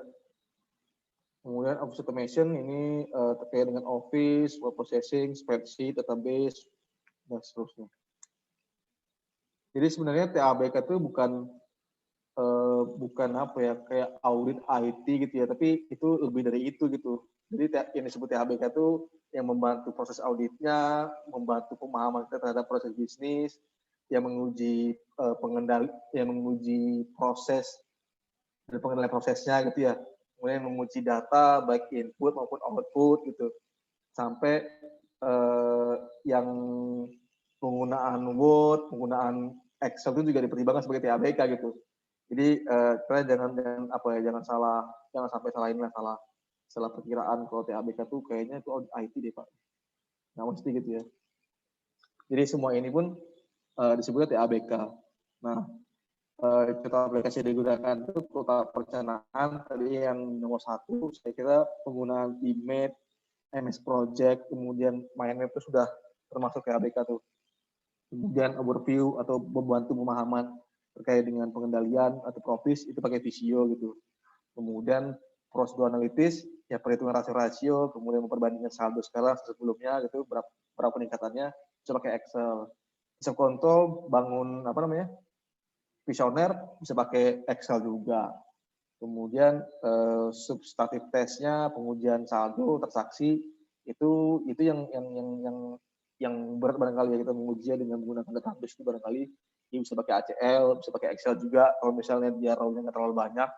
S1: Kemudian office automation ini terkait dengan office, word processing, spreadsheet, database, dan seterusnya. Jadi sebenarnya TABK itu bukan apa ya, kayak audit IT gitu ya, tapi itu lebih dari itu gitu. Jadi yang disebut TABK itu yang membantu proses auditnya, membantu pemahaman kita terhadap proses bisnis, yang menguji yang menguji proses dan pengendalian prosesnya gitu ya. Kemudian menguji data baik input maupun output gitu. Sampai yang penggunaan Word, penggunaan Excel itu juga dipertimbangkan sebagai TABK gitu. Jadi kalian jangan sampai salah perkiraan kalau TABK tuh kayaknya itu IT deh Pak. Nggak mesti gitu ya. Jadi semua ini pun disebutnya TABK. Nah, contoh aplikasi yang digunakan itu total perencanaan tadi yang nomor 1, saya kira penggunaan IMAP, MS Project, kemudian Mindmap itu sudah termasuk TABK tuh. Kemudian overview atau membantu pemahaman terkait dengan pengendalian atau profis itu pakai Visio gitu. Kemudian prosedur analitis ya perhitungan rasio-rasio, kemudian memperbandingkan saldo sekarang sebelumnya gitu berapa peningkatannya bisa pakai Excel. Bisa kontrol bangun visioner bisa pakai Excel juga. Kemudian substantif tesnya, pengujian saldo, transaksi itu yang berat barangkali ya, kita menguji dengan menggunakan database itu barangkali ya bisa pakai ACL, bisa pakai Excel juga. Kalau misalnya dia row-nya nggak terlalu banyak,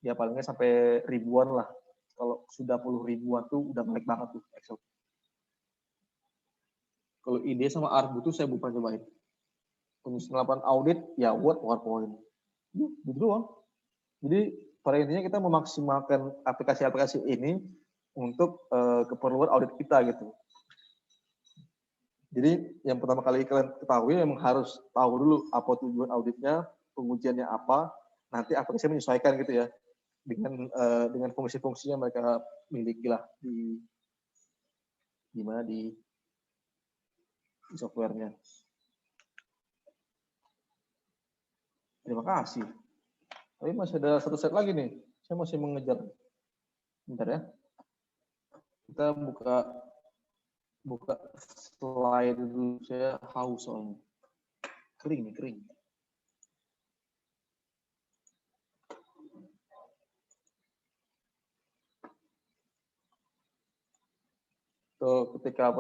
S1: ya palingnya sampai ribuan lah. Kalau sudah puluh ribuan tuh udah melek banget tuh Excel. Kalau ide sama Arbu tuh saya bukan cobain. Untuk melakukan audit ya Word, PowerPoint. Gitu doang. Jadi pada intinya kita memaksimalkan aplikasi-aplikasi ini untuk keperluan audit kita gitu. Jadi yang pertama kali kalian ketahui memang harus tahu dulu apa tujuan auditnya, pengujiannya apa, nanti aplikasi menyesuaikan gitu ya dengan fungsi-fungsi yang mereka miliki lah di softwarenya. Terima kasih. Tapi masih ada satu set lagi nih. Saya masih mengejar. Bentar ya. Kita buka slide dulu. Saya haus soalnya. Kering nih, kering. So, ketika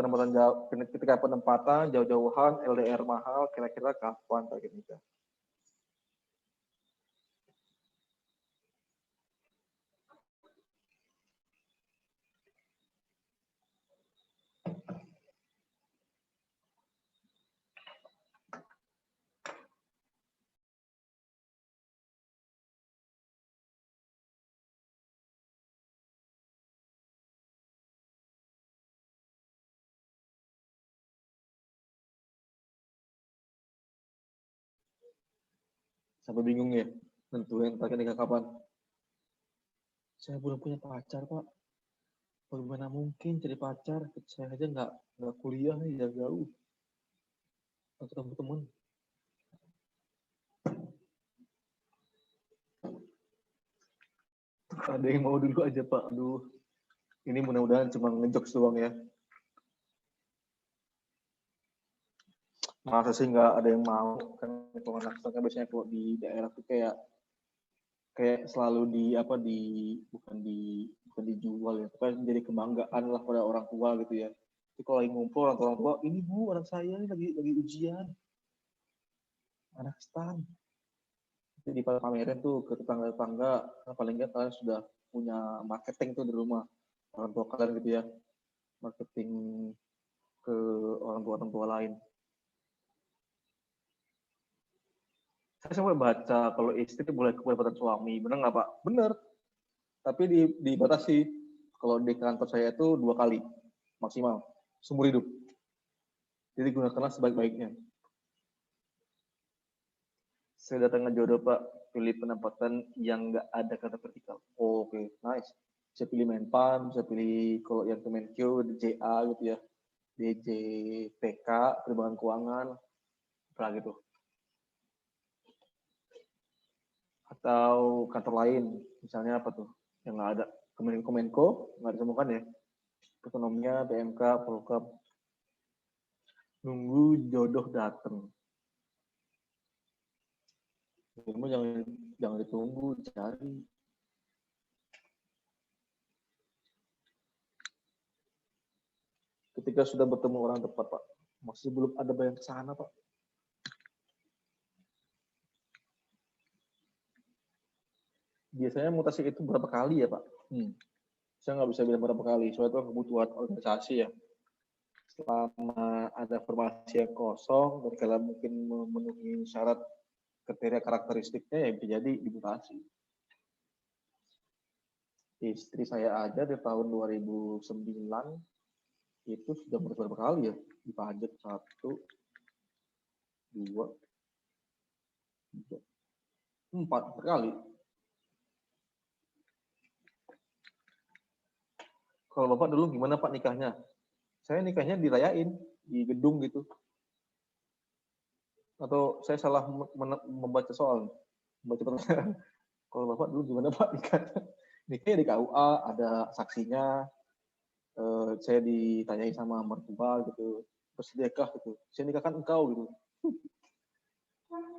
S1: penempatan jauh-jauhan, LDR mahal, kira-kira kapan target nikah? Sampai bingung ya, nentuin target nikah kapan. Saya belum punya pacar, Pak. Bagaimana mungkin cari pacar? Saya aja nggak kuliah nih, jauh. Nggak ketemu teman. Ada yang mau dulu aja, Pak. Aduh, ini mudah-mudahan cuma ngejokes doang ya. Masa sih nggak ada yang mau? Kan kalau anak kan biasanya kalau di daerah tuh kayak selalu bukan dijual ya, tapi menjadi kebanggaan lah pada orang tua gitu ya. Jadi kalau lagi ngumpul orang tua, ini Bu, anak saya ini lagi ujian, anak stan. Jadi pamerin tuh ke tetangga-tetangga, paling nggak kalian sudah punya marketing tuh di rumah orang tua kalian gitu ya, marketing ke orang tua lain. Saya sempat baca kalau istri boleh kepada suami, benar nggak Pak? Benar. Tapi dibatasi. Kalau di kantor saya itu 2 kali maksimal seumur hidup. Jadi gunakanlah sebaik-baiknya. Saya datang jodoh Pak, pilih penempatan yang nggak ada kata vertikal. Oh, oke, nice. Bisa pilih Menpan, bisa pilih kalau yang Kemenkeu, DJA gitu ya, DJPK, Perbankan Keuangan, apa gitu. Atau kantor lain, misalnya apa tuh, yang nggak ada. Kemenko, nggak ditemukan ya. Ekonominya, BMK, Polkam. Nunggu jodoh datang. Ilmu jangan ditunggu, cari. Ketika sudah bertemu orang tepat, Pak, masih belum ada bayang ke sana, Pak. Biasanya mutasi itu berapa kali ya, Pak? Saya nggak bisa bilang berapa kali, soalnya itu kebutuhan organisasi ya. Selama ada formasi yang kosong, dan kalian mungkin memenuhi syarat kriteria karakteristiknya, ya bisa jadi dimutasi. Istri saya aja di tahun 2009 itu sudah berapa kali ya dipajak 1, 2, 3, 4 kali. Kalau Bapak dulu gimana Pak nikahnya? Saya nikahnya dirayain di gedung gitu. Atau saya salah membaca soal, membaca pertanyaan. Kalau Bapak dulu gimana Pak nikahnya? Nikahnya di KUA, ada saksinya. Saya ditanyai sama mertua gitu. Bersedekah gitu. Saya nikahkan engkau gitu.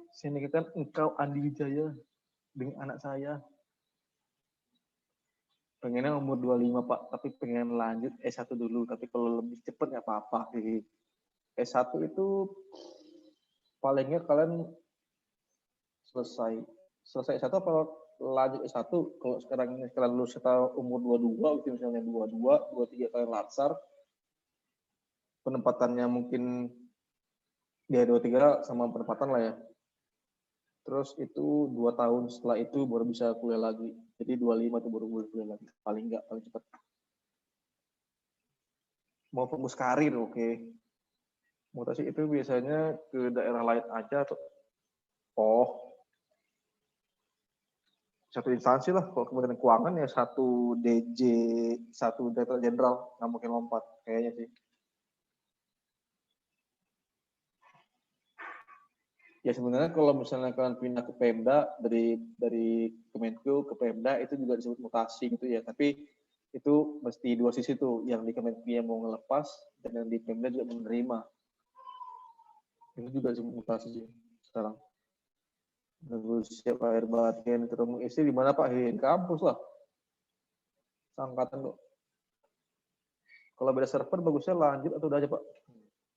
S1: Saya nikahkan engkau Andi Wijaya dengan anak saya. Pengennya umur 25 Pak, tapi pengen lanjut S1 dulu. Tapi kalau lebih cepat nggak apa-apa. S1 itu palingnya kalian selesai S1 apa lanjut S1. Kalau sekarang lulus setelah umur 22, gitu misalnya 22, 23 kalian latsar. Penempatannya mungkin dia 23 sama penempatan lah ya. Terus itu 2 tahun setelah itu baru bisa kuliah lagi. Jadi 25 itu baru boleh kuliah lagi. Paling enggak, paling cepat. Mau fokus karir, oke. Mutasi itu biasanya ke daerah lain aja atau satu instansi lah. Kalau Kementerian Keuangan ya satu DJ, satu Direktur Jenderal, nggak mungkin lompat kayaknya sih. Ya sebenarnya kalau misalnya kalian pindah ke Pemda dari Kemenku ke Pemda itu juga disebut mutasi gitu ya. Tapi itu mesti dua sisi tuh, yang di Kemenku yang mau ngelepas dan yang di Pemda juga menerima. Itu juga disebut mutasi sih sekarang. Siap air batin ketemu istri di mana Pak? Di kampus lah. Angkatan kok. Kalau beda server bagusnya lanjut atau udah aja Pak?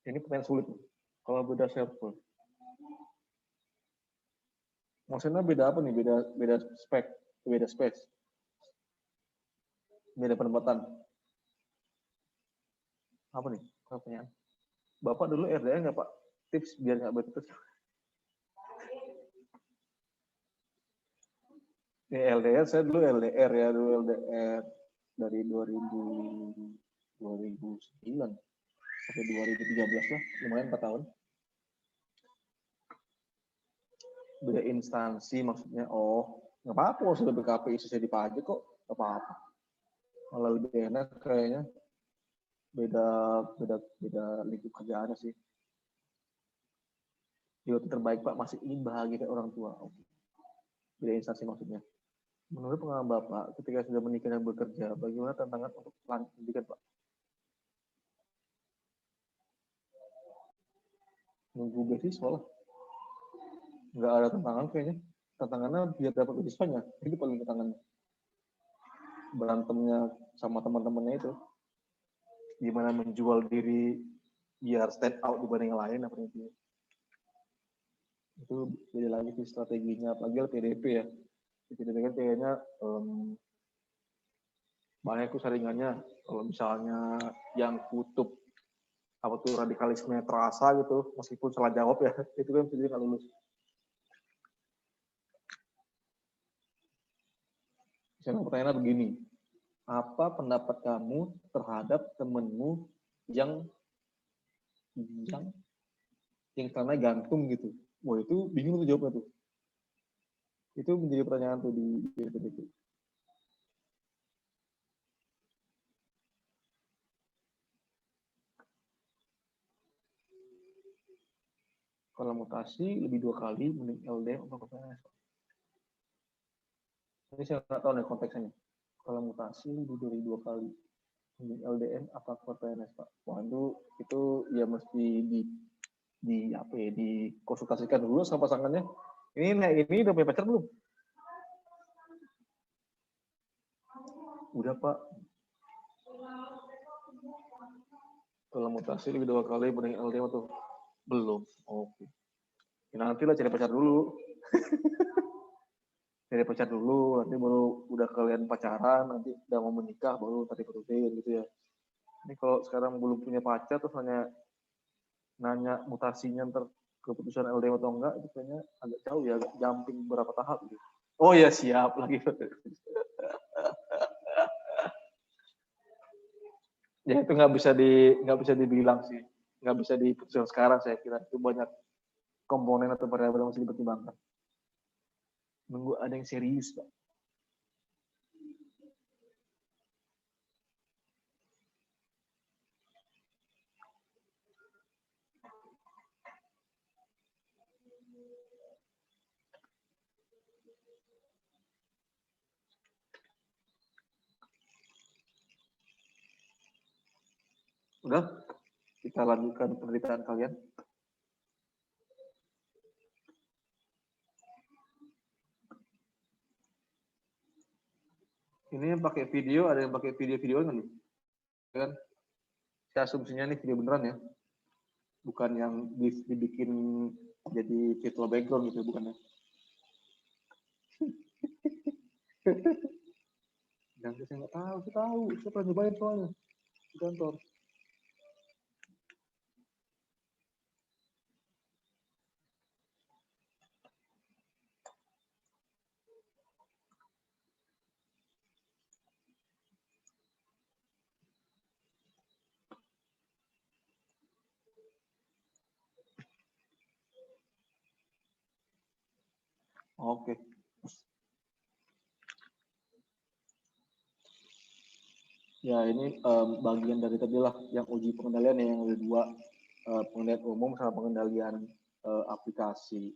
S1: Ini pertanyaan sulit. Kalau beda server. Maksudnya beda apa nih? Beda spek, beda space, beda penempatan. Apa nih? Pertanyaan. Bapak dulu RDN nggak Pak? Tips biar nggak betul. Ya, LDR saya dulu LDR ya, dulu LDR dari 2009 sampai 2013 lah, lumayan 4 tahun. Beda instansi maksudnya, nggak apa-apa sudah BKP isi saya dipajak kok, nggak apa-apa. Malah lebih enak kayaknya, beda lingkup kerjaannya sih. Yang terbaik Pak, masih ingin bahagia orang tua. Beda instansi maksudnya. Menurut pengalaman Bapak, ketika sudah menikah dan bekerja, bagaimana tantangan untuk lanjut pendidikan Pak? Nunggu beasiswa lah. Nggak ada tantangan kayaknya. Tantangannya biar dapat beasiswanya. Itu paling tantangannya. Berantemnya sama teman-temannya itu. Gimana menjual diri biar stand out dibanding yang lain. Apa itu? Itu beda lagi sih strateginya. Apalagi LPDP ya. LPDP kan kayaknya banyak tuh saringannya. Kalau misalnya yang kutub apa tuh radikalisme terasa gitu, meskipun salah jawab ya, itu kan jadi nggak lulus. Saya pertanyaannya begini, apa pendapat kamu terhadap temenmu yang karena gantung gitu? Wah itu bingung tuh jawabnya tuh. Itu menjadi pertanyaan tuh di LPDP. Kalau mutasi lebih 2 kali, mending LDM atau PNS. Ini saya nggak tahu nih konteksnya. Kalau mutasi lebih dari 2 kali, mending LDM apa PNS Pak? Wah itu ya mesti dikonsultasikan dulu sama pasangannya. Ini udah punya pacar belum? Udah Pak. Kalau mutasi lebih 2 kali, mending LDM atau belum? Oke. Ya, nanti lah cari pacar dulu. Cari pacar dulu, nanti baru udah kalian pacaran, nanti udah mau menikah, baru tadi putusin gitu ya. Ini kalau sekarang belum punya pacar, terus nanya mutasinya ntar keputusan LDM atau enggak, itu kayaknya agak jauh ya, agak jumping berapa tahap gitu. Oh ya siap lagi. Ya itu nggak bisa dibilang sih, nggak bisa diputuskan sekarang saya kira, itu banyak komponen atau variabel yang masih dipertimbangkan. Nunggu ada yang serius Pak. Udah, kita lanjutkan penderitaan kalian. Ini yang pakai video, ada yang pakai video nggak nih? Kan? Saya asumsinya nih video beneran ya. Bukan yang dibikin jadi virtual background gitu, bukan ya? Jangan saya nggak tahu. Saya pernah nyobain soalnya di kantor. Oke. Ya, ini bagian dari tadi lah yang uji pengendalian yang ada dua, pengendalian umum sama pengendalian aplikasi.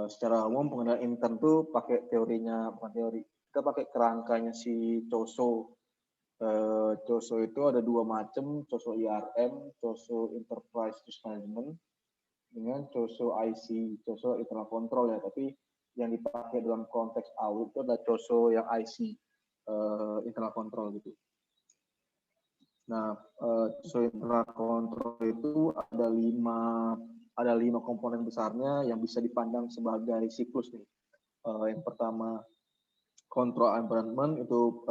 S1: Secara umum pengendalian intern tuh pakai teorinya, bukan teori, kita pakai kerangkanya si COSO. COSO itu ada dua macam, COSO IRM, COSO Enterprise Risk Management, dengan COSO IC, COSO Internal Control ya, tapi yang dipakai dalam konteks audit itu adalah COSO yang IC, Internal Control gitu. Nah, COSO Internal Control itu ada lima komponen besarnya yang bisa dipandang sebagai siklus nih. Yang pertama, control environment itu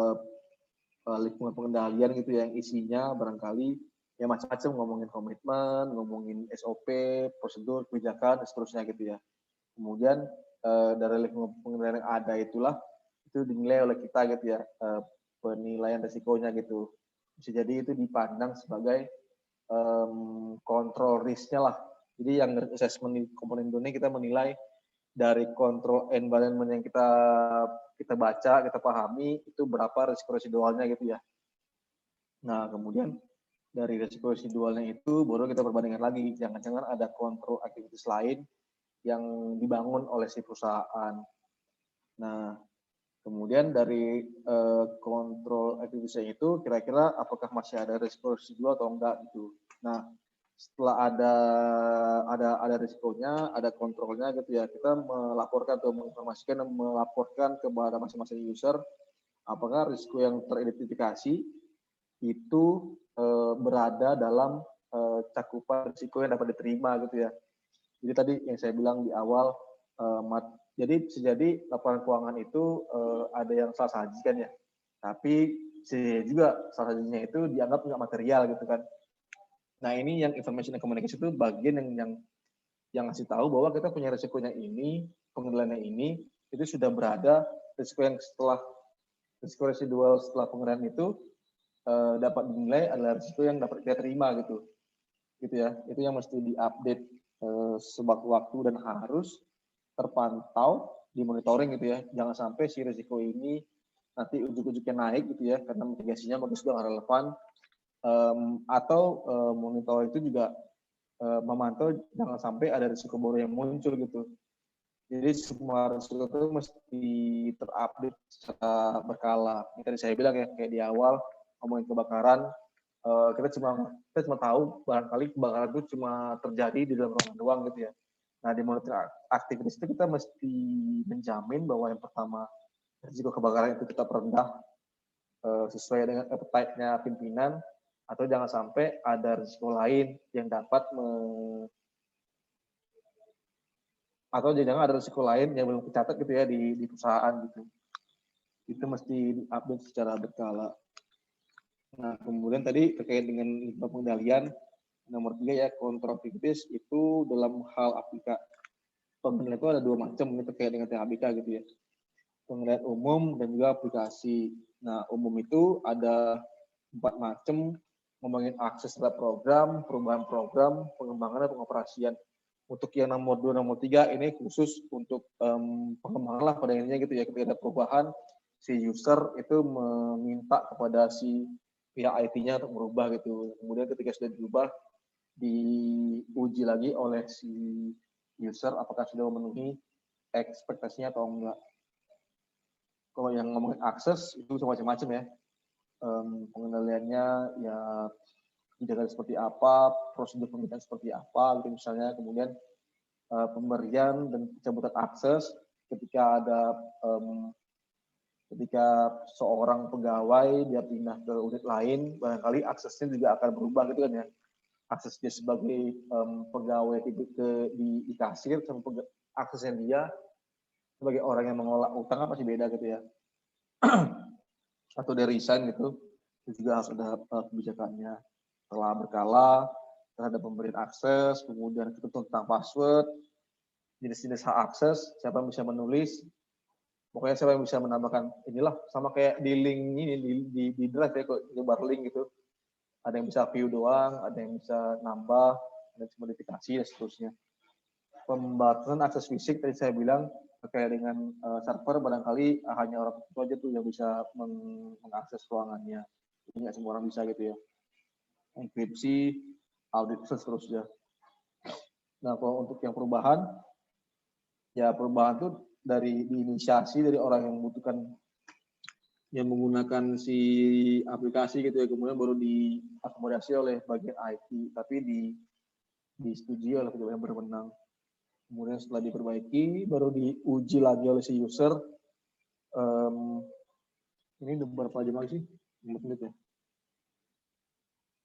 S1: lingkungan pengendalian gitu ya, yang isinya barangkali ya macam-macam, ngomongin komitmen, ngomongin SOP, prosedur, kebijakan, dan seterusnya gitu ya. Kemudian dari lingkungan pengendalian yang ada itulah itu dinilai oleh kita gitu ya, penilaian risikonya gitu. Bisa jadi itu dipandang sebagai kontrol risk-nya lah. Jadi yang assessment di komponen ini kita menilai dari kontrol environment yang kita baca, kita pahami itu berapa risiko residualnya gitu ya. Nah, kemudian dari risiko residualnya itu baru kita perbandingkan lagi, jangan-jangan ada kontrol aktivitas lain yang dibangun oleh si perusahaan. Nah, kemudian dari kontrol aktivitasnya itu kira-kira apakah masih ada risiko residual atau enggak gitu. Nah, setelah ada risikonya, ada kontrolnya gitu ya, kita melaporkan atau menginformasikan dan melaporkan kepada masing-masing user apakah risiko yang teridentifikasi itu berada dalam cakupan risiko yang dapat diterima gitu ya. Jadi tadi yang saya bilang di awal, jadi bisa jadi laporan keuangan itu ada yang salah sajikan ya, tapi juga salah sajinya itu dianggap nggak material gitu kan. Nah, ini yang information and communication itu bagian yang ngasih tahu bahwa kita punya risikonya ini, pengendaliannya ini, itu sudah berada risiko yang risiko residual setelah pengendalian itu dapat dinilai adalah risiko yang dapat kita terima gitu ya. Itu yang mesti diupdate sewaktu-waktu dan harus terpantau, dimonitoring gitu ya. Jangan sampai si risiko ini nanti ujuk-ujuknya naik gitu ya, karena mitigasinya mungkin sudah nggak relevan. Atau monitor itu juga memantau jangan sampai ada risiko baru yang muncul gitu. Jadi semua risiko itu mesti terupdate secara berkala. Ini tadi saya bilang ya, kayak di awal ngomongin kebakaran, kita cuma tahu barangkali kebakaran itu cuma terjadi di dalam ruangan doang gitu ya. Nah, di monitor aktivitas itu kita mesti menjamin bahwa yang pertama risiko kebakaran itu tetap rendah sesuai dengan appetite-nya pimpinan, atau jangan sampai ada risiko lain yang dapat atau jangan ada risiko lain yang belum tercatat gitu ya di perusahaan gitu. Itu mesti diupdate secara berkala. Nah, kemudian tadi terkait dengan pengendalian, nomor 3 ya, kontrol aktivitas itu dalam hal aplikasi. Pengendalian itu ada dua macam, ini terkait dengan THBK gitu ya. Pengendalian umum dan juga aplikasi. Nah, umum itu ada 4 macam, ngomongin akses terhadap program, perubahan program, pengembangan dan pengoperasian. Untuk yang nomor 2, nomor 3 ini khusus untuk pengembangan lah pada intinya gitu ya. Ketika ada perubahan, si user itu meminta kepada si pihak IT-nya untuk merubah gitu. Kemudian ketika sudah diubah, diuji lagi oleh si user apakah sudah memenuhi ekspektasinya atau enggak. Kalau yang ngomongin akses itu macam-macam ya. Pengendaliannya ya dijaga seperti apa, prosedur pemerintahan seperti apa gitu misalnya. Kemudian pemberian dan pencabutan akses ketika seorang pegawai dia pindah ke unit lain, barangkali aksesnya juga akan berubah gitu kan ya. Akses dia sebagai pegawai di kasir sama aksesnya dia sebagai orang yang mengelola utang kan pasti beda gitu ya. Atau dia resign gitu, itu juga harus ada kebijakannya. Setelah berkala terhadap pemberian akses, kemudian ketentuan tentang password, jenis-jenis hak akses, siapa yang bisa menulis, pokoknya siapa yang bisa menambahkan inilah, sama kayak di link ini di drive ya, kok nyebar link gitu. Ada yang bisa view doang, ada yang bisa nambah, ada yang bisa modifikasi dan seterusnya. Pembatasan akses fisik tadi saya bilang terkait dengan server, barangkali hanya orang tertentu aja tuh yang bisa mengakses ruangannya. Jadi nggak semua orang bisa gitu ya. Enkripsi, audit, seterusnya. Nah, kalau untuk yang perubahan, ya perubahan tuh diinisiasi dari orang yang membutuhkan, yang menggunakan si aplikasi gitu ya, kemudian baru diakomodasi oleh bagian IT, tapi disetujui oleh pejabat yang berwenang. Kemudian setelah diperbaiki, baru diuji lagi oleh si user. Ini udah berapa jam lagi sih? 5 menit ya.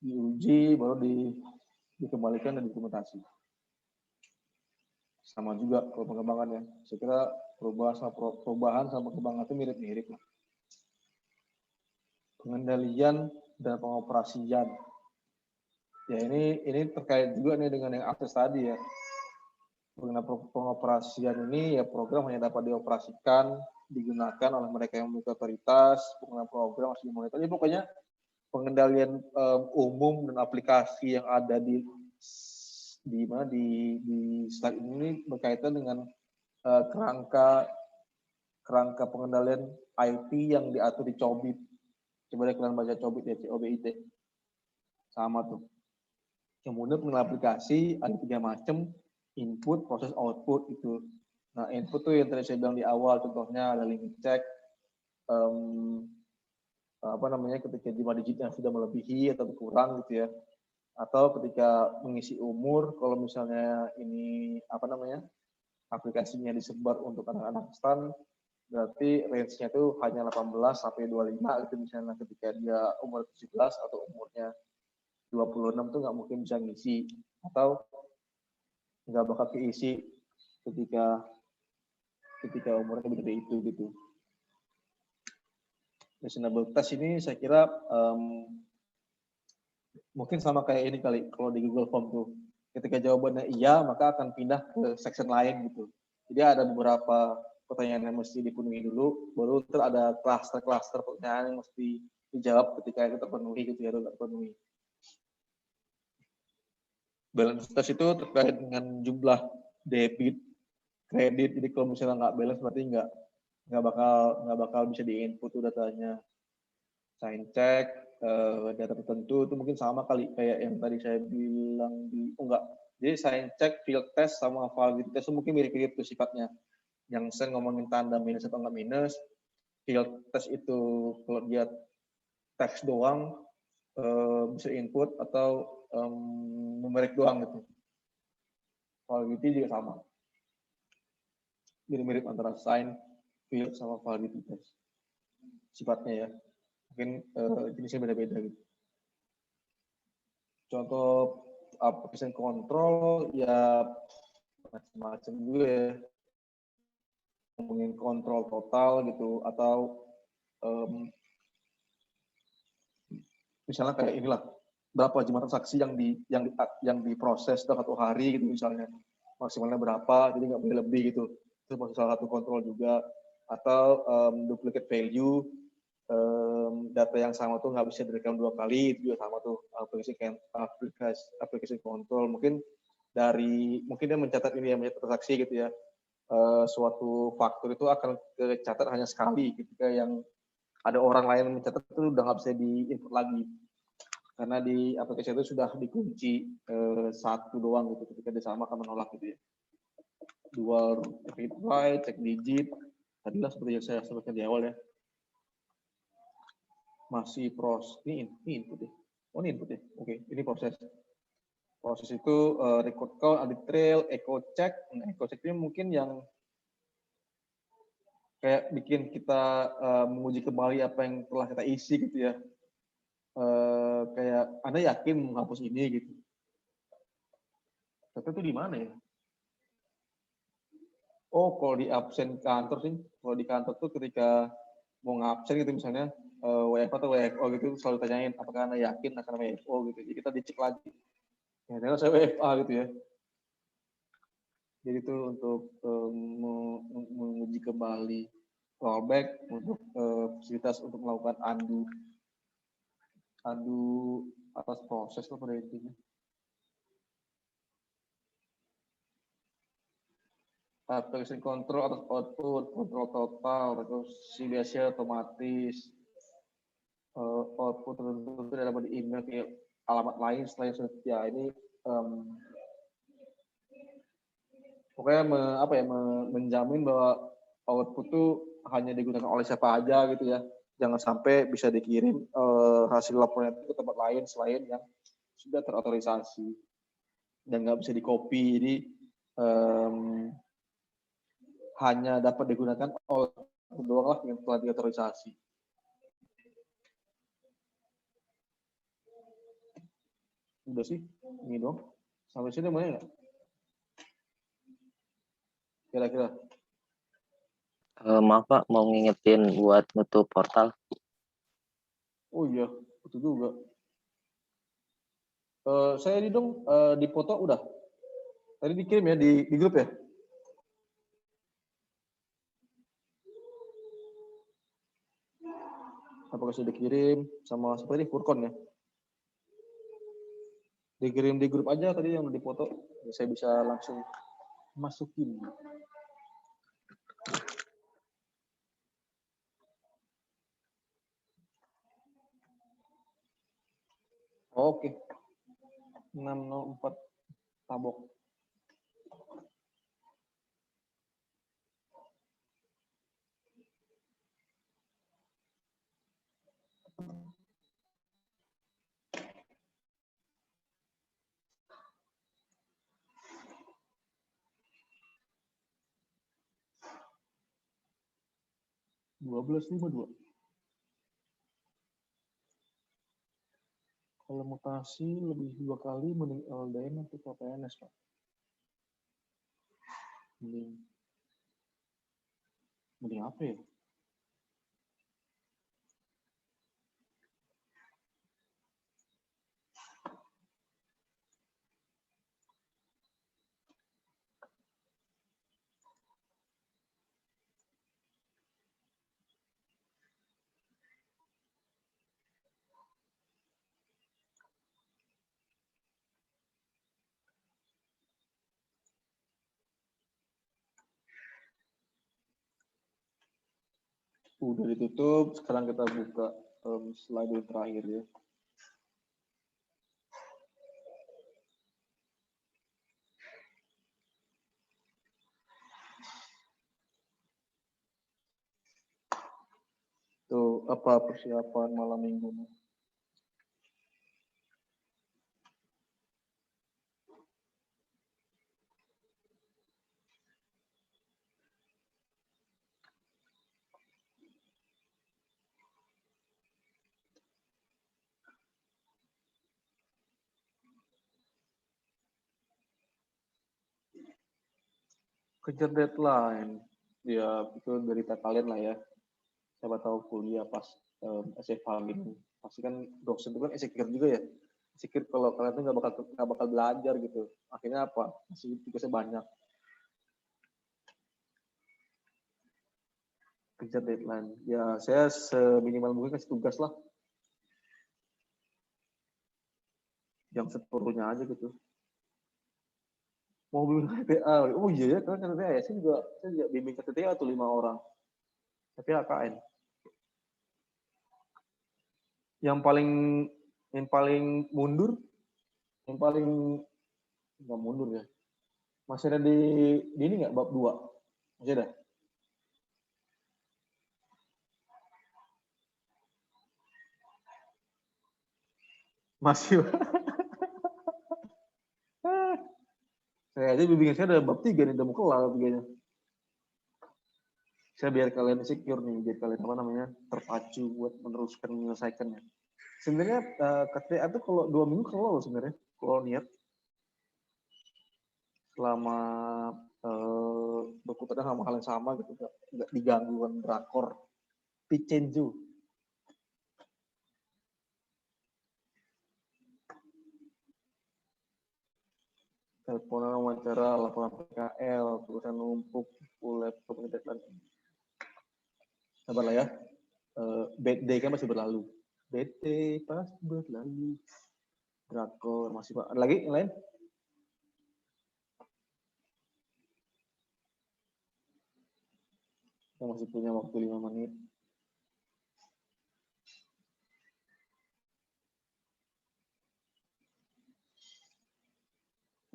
S1: Diuji, baru dikembalikan dan dokumentasi. Sama juga kalau pengembangannya. Saya kira perubahan sama pengembangan itu mirip-mirip lah. Pengendalian dan pengoperasian. Ya ini terkait juga nih dengan yang akses tadi ya. Mengenai pengoperasian ini ya, program hanya dapat dioperasikan, digunakan oleh mereka yang memiliki otoritas. Pengguna program harus dimonitor. Jadi pokoknya pengendalian umum dan aplikasi yang ada di slide ini berkaitan dengan kerangka pengendalian IT yang diatur di COBIT. Coba deh kalian baca COBIT ya, COBIT. Sama tuh. Kemudian pengendalian aplikasi ada 3 macam, input, proses, output itu. Nah, input tuh yang tadi saya bilang di awal, contohnya ada limit check, ketika jumlah digitnya sudah melebihi atau kurang gitu ya. Atau ketika mengisi umur, kalau misalnya ini aplikasinya disebar untuk anak-anak STAN, berarti range-nya itu hanya 18 sampai 25 gitu misalnya. Ketika dia umur 17 atau umurnya 26 tuh nggak mungkin bisa ngisi, atau nggak bakal keisi ketika umurnya lebih dari itu gitu. Reasonable test ini saya kira mungkin sama kayak ini kali, kalau di Google Form tuh, ketika jawabannya iya maka akan pindah ke section lain gitu. Jadi ada beberapa pertanyaan yang mesti dipenuhi dulu, baru ada klaster-klaster pertanyaan yang mesti dijawab ketika itu terpenuhi gitu ya, atau terpenuhi. Balance test itu terkait dengan jumlah debit, kredit. Jadi kalau misalnya nggak balance berarti nggak bakal bisa di-input tuh datanya. Sign check, data tertentu itu mungkin sama kali kayak yang tadi saya bilang enggak. Jadi sign check, field test sama validity test itu mungkin mirip-mirip tuh sifatnya. Yang saya ngomongin tanda minus atau nggak minus, field test itu kalau dia teks doang bisa input atau numerik doang gitu. Validity juga sama. Mirip-mirip antara sign, field sama validity test. Sifatnya ya. Mungkin jenisnya beda-beda gitu. Contoh application control ya macam-macam juga ya. Ngomongin kontrol total gitu, atau misalnya kayak inilah, berapa jumlah transaksi yang diproses dalam 1 hari gitu misalnya, maksimalnya berapa, jadi nggak boleh lebih gitu. Itu salah satu kontrol juga. Atau duplicate value, data yang sama tuh nggak bisa direkam 2 kali, itu juga sama tuh application control. Mungkin dia mencatat transaksi gitu ya, suatu faktur itu akan tercatat hanya sekali, ketika yang ada orang lain mencatat itu udah nggak bisa di-input lagi, karena di aplikasi itu sudah dikunci 1 doang gitu, ketika dia sama akan menolak gitu ya. Dual read write, check digit, tadilah seperti yang saya sebutkan di awal ya. Masih ini input ya. Oh ini input ya. Oke, ini proses. Proses itu record count, audit trail, echo check. Nah, echo check ini mungkin yang kayak bikin kita menguji kembali apa yang telah kita isi gitu ya. Kayak Anda yakin menghapus ini gitu. Tapi itu di mana ya? Oh, kalau di absen kantor sih, kalau di kantor tuh ketika mau ngabsen gitu misalnya, WFH atau WFO gitu selalu tanyain apakah Anda yakin akan WFO gitu. Jadi kita dicek lagi. Ya, ternyata saya WFA gitu ya. Jadi itu untuk menguji kembali, rollback untuk fasilitas untuk melakukan undo atas proses lah pada intinya. application control atau output, kontrol total, rekursif biasa otomatis, output tertentu tidak dapat di email ke alamat lain selain ya ini pokoknya menjamin bahwa output itu hanya digunakan oleh siapa aja gitu ya. Jangan sampai bisa dikirim hasil laporan itu ke tempat lain selain yang sudah terotorisasi dan nggak bisa di-copy. Jadi hanya dapat digunakan oleh doang lah yang telah diotorisasi. Udah sih, ini dong. Sampai sini mau nggak? Kira-kira.
S2: Maaf Pak, mau ngingetin buat nutup portal.
S1: Oh iya, itu juga. Saya ini dong di foto udah. Tadi dikirim ya di grup ya. Apakah sudah dikirim sama seperti Furkon ya? Dikirim di grup aja tadi yang di foto. Saya bisa langsung masukin. Oke. 604 tabok.1252. Kalau mutasi lebih 2 kali mending LDM atau KPNS, Pak? Mending apa ya? Udah ditutup, sekarang kita buka slide terakhir ya. Tuh, apa persiapan malam minggu? Kejar deadline. Ya, itu derita kalian lah ya. Siapa tahu kuliah pas SFH gitu. Pasti kan dosen itu kan insecure juga ya. Insecure kalau kalian tuh nggak bakal belajar gitu. Akhirnya apa? Masih tugasnya banyak. Kejar deadline. Ya, saya seminimal mungkin kasih tugas lah. Yang seperlunya aja gitu. Mau bimbing KTTA. Oh iya ya, kan KTTA ya. Saya juga bimbing KTTA tuh 5 orang. Tapi AKN. Yang paling mundur, yang paling nggak mundur ya. Masih ada di ini nggak bab 2? Masih ada? Masih. Saya aja bimbingan saya ada bab 3 nih, udah mau kelar begini. Saya biar kalian secure nih, biar kalian terpacu buat meneruskan menyelesaikannya. Sebenarnya KTA itu kalau 2 minggu kelar sebenarnya, kalau niat. Selama berkutat sama hal yang sama gitu, nggak diganggu kan drakor. Picenju. Teleponan, wawancara, laporan PKL, tulisan numpuk, full laptop, deadline. Sabar lah ya. Bad day kan masih berlalu. Bad day pasti berlalu. Drakor masih lagi yang lain? Saya masih punya waktu 5 menit.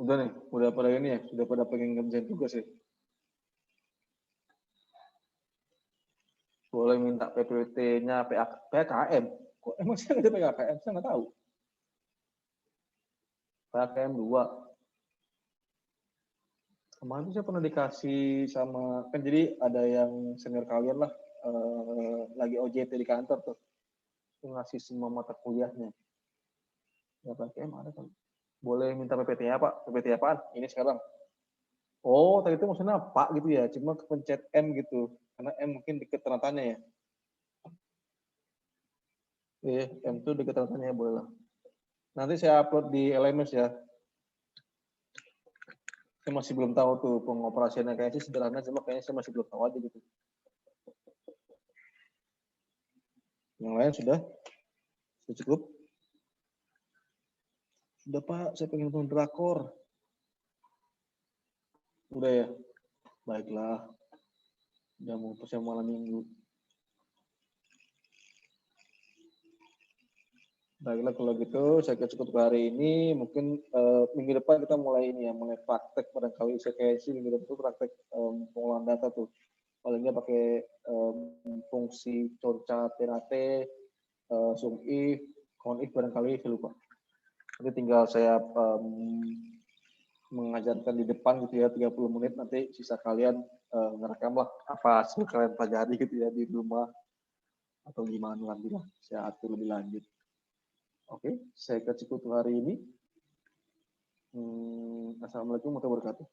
S1: Udah nih, udah pada ini ya, sudah pada pengen ngerjain tugas ya. Boleh minta PPT-nya PKM. Kok emang saya nggak ada PKM? Saya nggak tahu. PKM 2. Kemarin tuh saya pernah dikasih sama, kan jadi ada yang senior kalian lah, lagi OJT di kantor tuh. Itu ngasih semua mata kuliahnya. Ya PKM ada kan. Boleh minta PPT-nya Pak? PPT apaan? Ini sekarang. Oh, tadi itu maksudnya Pak gitu ya, cuma kepencet M gitu. Karena M mungkin deket tanda tanya ya. M itu deket tanda tanya, boleh lah. Nanti saya upload di LMS ya. Saya masih belum tahu tuh pengoperasiannya, kayaknya sih sederhana, cuma kayaknya saya masih belum tahu aja gitu. Yang lain sudah? Sudah cukup? Sudah Pak, saya pengen nonton drakor. Udah ya? Baiklah. Udah mau persiapan malam minggu. Baiklah kalau gitu, saya kira cukup hari ini. Mungkin minggu depan kita mulai ini ya, mulai praktek barangkali sih minggu depan itu praktek pengolahan data tuh. Palingnya pakai fungsi concat, TNAT, sum if, count if barangkali saya lupa. Nanti tinggal saya mengajarkan di depan gitu ya 30 menit, nanti sisa kalian ngerekam lah apa hasil kalian pelajari gitu ya di rumah atau gimana nanti lah saya atur lebih lanjut. Oke, saya cukup untuk hari ini. Assalamualaikum warahmatullahi wabarakatuh.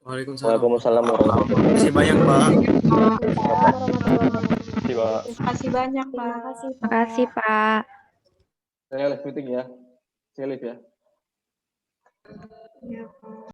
S2: Waalaikumsalam warahmatullahi
S5: Terima kasih banyak Pak.
S6: Terima kasih banyak, Pak.
S3: Terima kasih, Pak.
S1: Saya live meeting ya. Saya live ya.
S6: Ya, Pak.